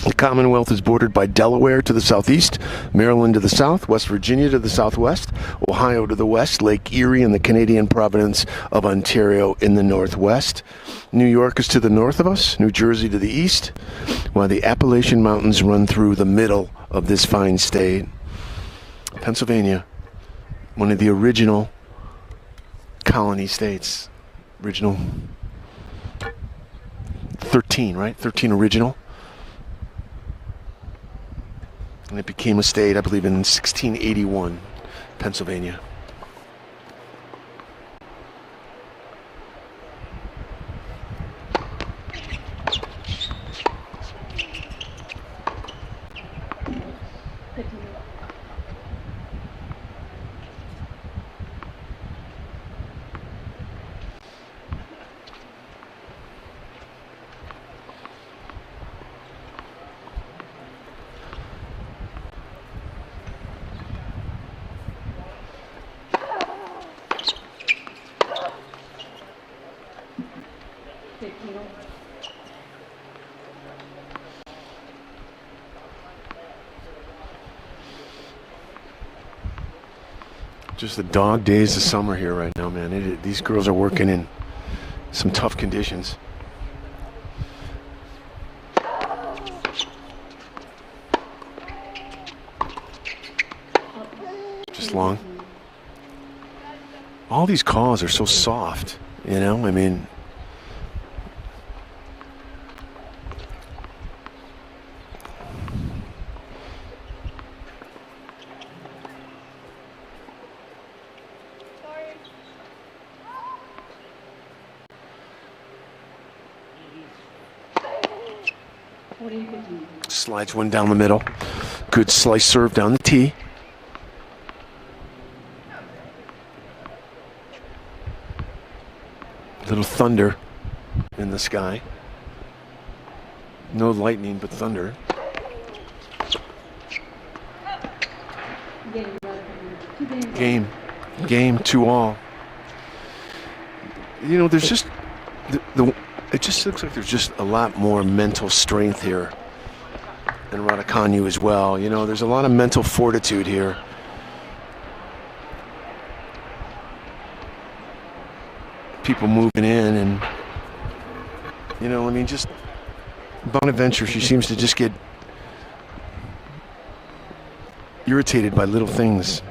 The Commonwealth is bordered by Delaware to the southeast, Maryland to the south, West Virginia to the southwest, Ohio to the west, Lake Erie and the Canadian province of Ontario in the northwest. New York is to the north of us, New Jersey to the east, while the Appalachian Mountains run through the middle of this fine state. Pennsylvania, one of the original colony states. Original 13, right? 13 original. And it became a state, I believe, in 1681, Pennsylvania. Just the dog days of summer here right now, man. These girls are working in some tough conditions. Just long. All these calls are so soft, you know? I mean, slides one down the middle. Good slice serve down the tee. Little thunder in the sky. No lightning, but thunder. Game 2-all. You know, there's just it just looks like there's just a lot more mental strength here. And Raducanu as well. You know, there's a lot of mental fortitude here. People moving in and, you know, I mean, just Bonaventure, she seems to just get irritated by little things.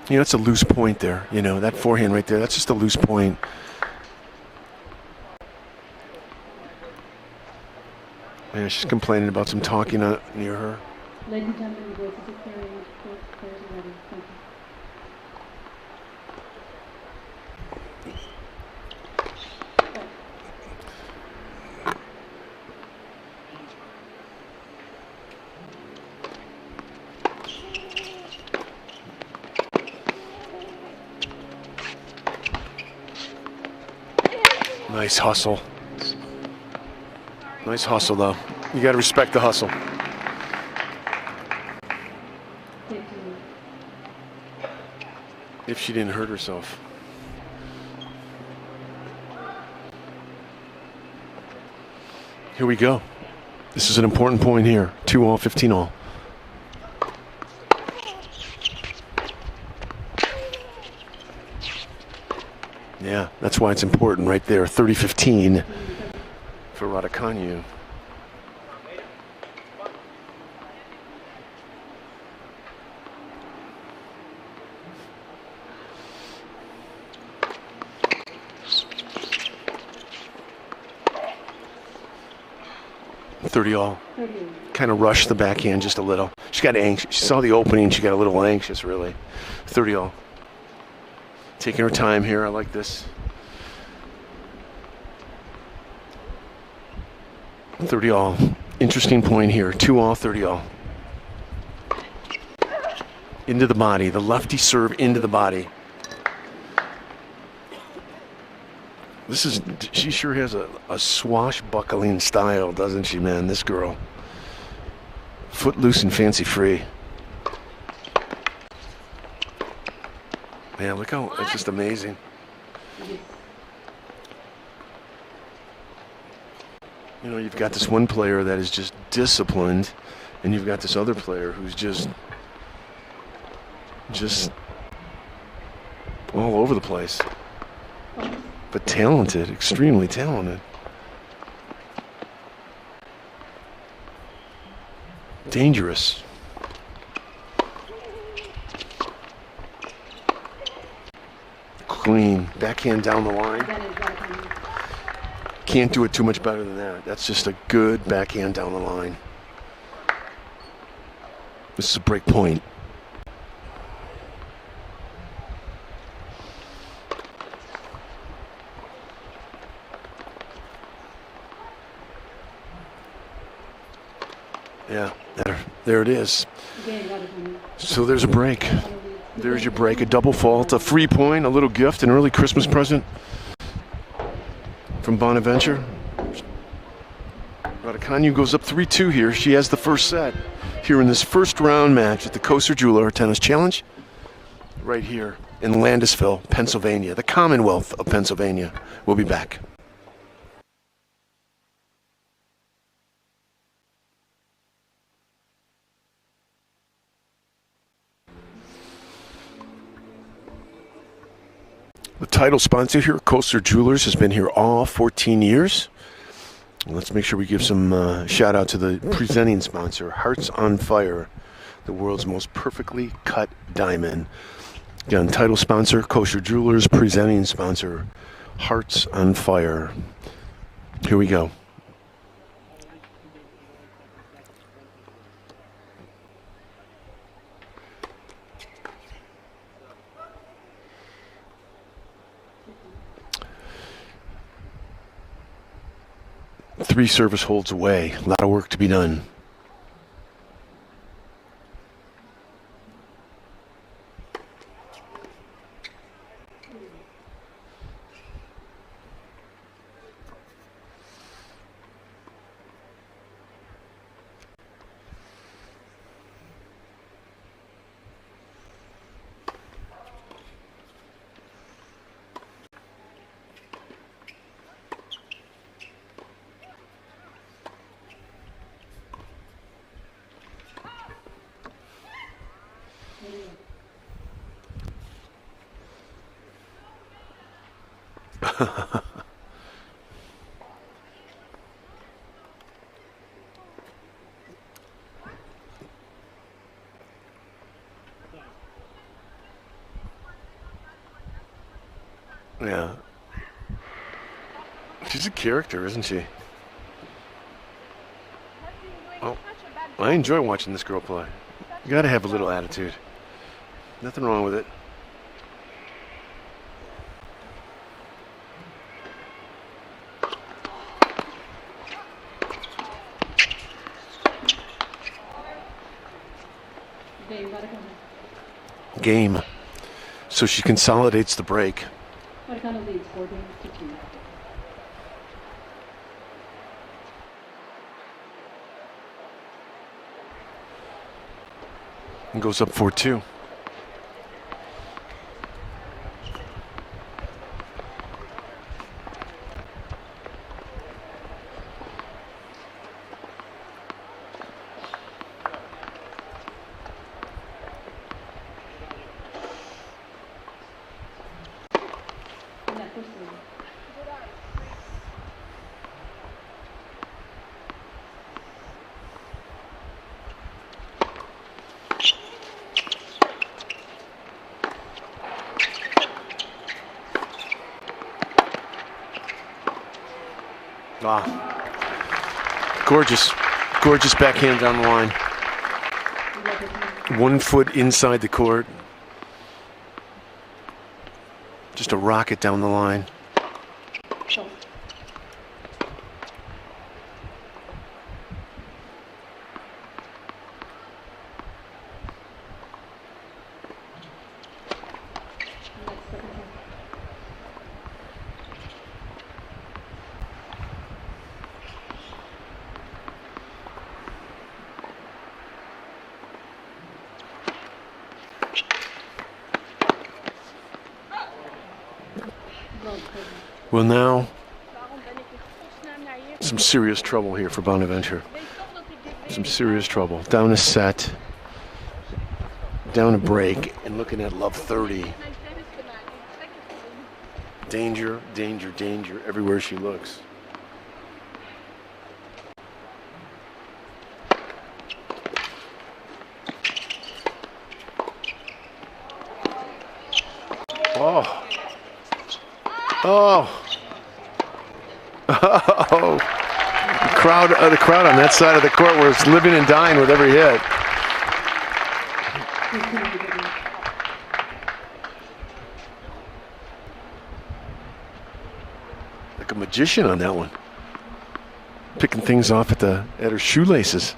You know, it's a loose point there. You know, that forehand right there, that's just a loose point. Yeah, she's complaining about some talking near her. Ladies and gentlemen, the voices of clearing, players are ready. Thank you. Nice hustle. Nice hustle, though. You got to respect the hustle. If she didn't hurt herself. Here we go. This is an important point here. 2-all, 15-all. Yeah, that's why it's important right there. 30-15 for Raducanu. All. Kind of rushed the backhand just a little. She got anxious. She saw the opening. She got a little anxious, really. 30-all. Taking her time here. I like this. 30-all. Interesting point here. 2-all, 30-all. Into the body. The lefty serve into the body. She sure has a swashbuckling style, doesn't she, man? This girl. Footloose and fancy free. Man, look how, it's just amazing. You know, you've got this one player that is just disciplined, and you've got this other player who's just all over the place. But talented, extremely talented. Dangerous. Clean. Backhand down the line. Can't do it too much better than that. That's just a good backhand down the line. This is a break point. Yeah, there it is. So there's a break. There's your break. A double fault, a free point, a little gift, an early Christmas present from Bonaventure. Raducanu goes up 3-2 here. She has the first set here in this first round match at the Koster Jeweler Tennis Challenge right here in Landisville, Pennsylvania, the Commonwealth of Pennsylvania. We'll be back. The title sponsor here, Koster Jewelers, has been here all 14 years. Let's make sure we give some shout out to the presenting sponsor, Hearts on Fire, the world's most perfectly cut diamond. Again, title sponsor, Koster Jewelers, presenting sponsor, Hearts on Fire. Here we go. Three service holds away. A lot of work to be done. Yeah. She's a character, isn't she? Oh, I enjoy watching this girl play. You gotta have a little attitude. Nothing wrong with it. Game. So she consolidates the break. And goes up 4-2. Ah, gorgeous, gorgeous backhand down the line. 1 foot inside the court. Just a rocket down the line. Well, now some serious trouble here for Bonaventure. Some serious trouble. Down a set, down a break, and looking at love 30. Danger, danger, danger everywhere she looks. Oh. Oh. Oh. The crowd on that side of the court was living and dying with every hit. Like a magician on that one. Picking things off at her shoelaces.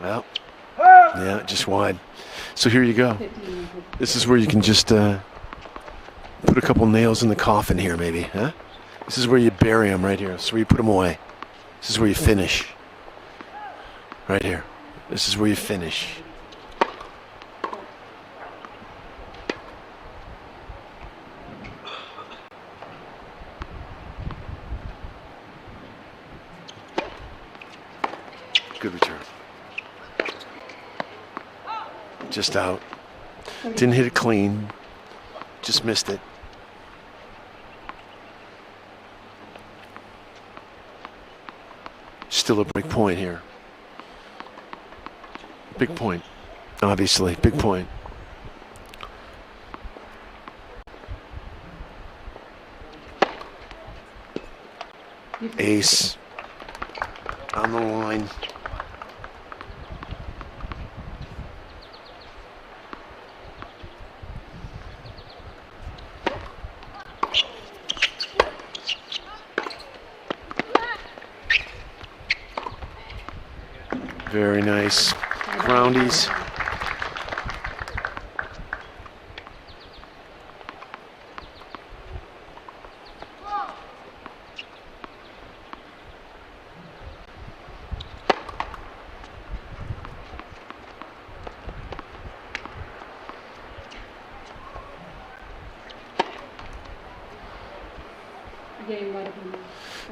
Well, yeah, just wide. So here you go. This is where you can just put a couple nails in the coffin here, maybe, huh? This is where you bury them right here. This is where you put them away. This is where you finish. Right here. This is where you finish. Good return. Just out. Didn't hit it clean. Just missed it. Still a big point here. Big point. Obviously, big point. Ace. On the line. Very nice. Groundies.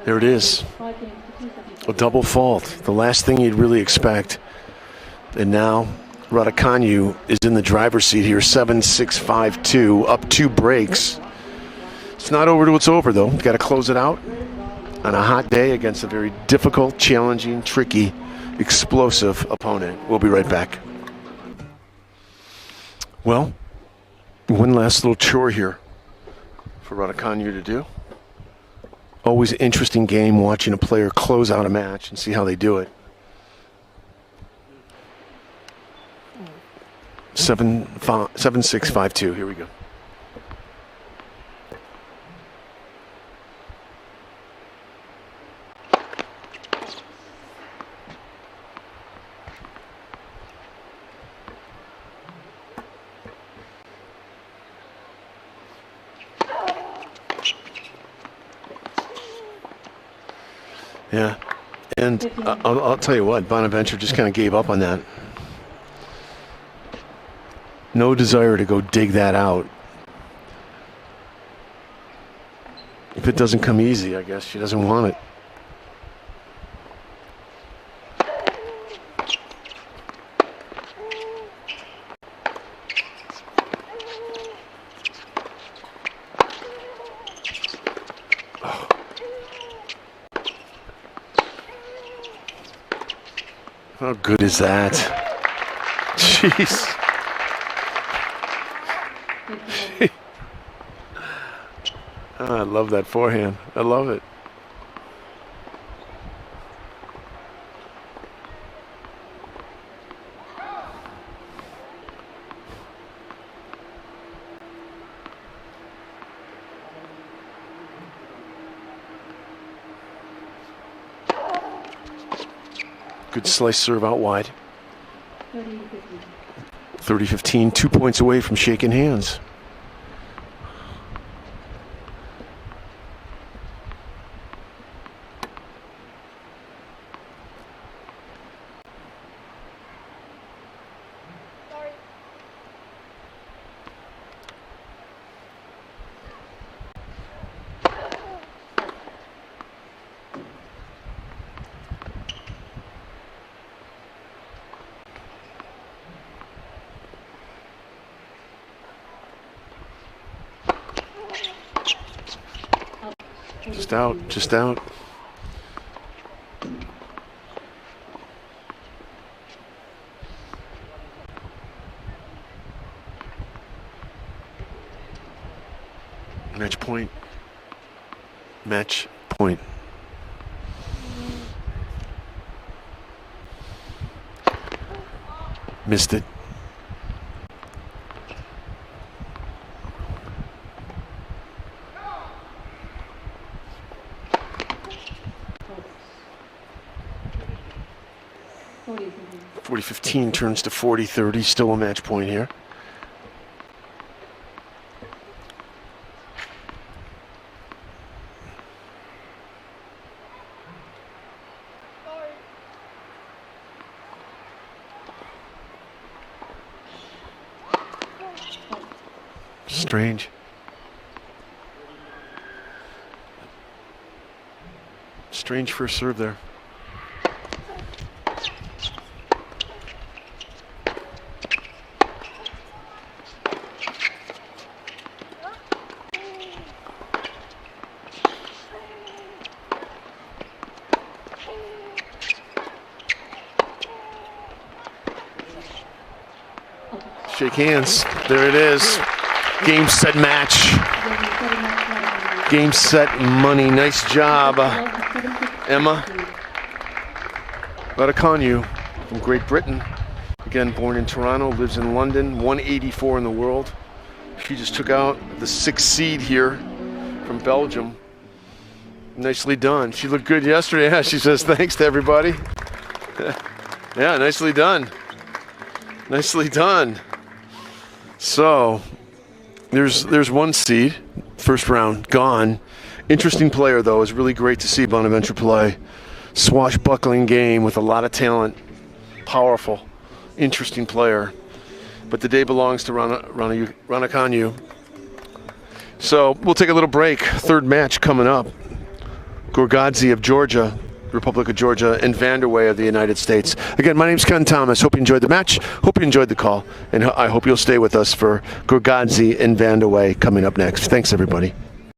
There it is. A double fault. The last thing you'd really expect. And now Raducanu is in the driver's seat here, 7-6-5-2, up 2 breaks. It's not over till it's over, though. Got to close it out on a hot day against a very difficult, challenging, tricky, explosive opponent. We'll be right back. Well, one last little chore here for Raducanu to do. Always an interesting game watching a player close out a match and see how they do it. 7-6-5-2. Here we go. Yeah, and I'll tell you what, Bonaventure just kind of gave up on that. No desire to go dig that out. If it doesn't come easy, I guess she doesn't want it. How good is that? Jeez. Oh, I love that forehand. I love it. Good slice serve out wide. 30-15, 2 points away from shaking hands. Just out. Match point. Match point. Missed it. Forty 15 turns to 40-30, still a match point here. Strange. Strange first serve there. Shake hands. There it is. Game, set, match. Game, set, money. Nice job, Emma Raducanu from Great Britain. Again, born in Toronto, lives in London, 184 in the world. She just took out the 6th seed here from Belgium. Nicely done. She looked good yesterday. Yeah, she says thanks to everybody. Yeah, nicely done. Nicely done. So, there's 1 seed, first round, gone. Interesting player, though. It's really great to see Bonaventure play. Swashbuckling game with a lot of talent. Powerful, interesting player. But the day belongs to Raducanu. So, we'll take a little break. Third match coming up. Gorgadze of Georgia, Republic of Georgia, and Vanderway of the United States. Again, my name's Ken Thomas. Hope you enjoyed the match. Hope you enjoyed the call. And I hope you'll stay with us for Gorgadze and Vanderway coming up next. Thanks, everybody.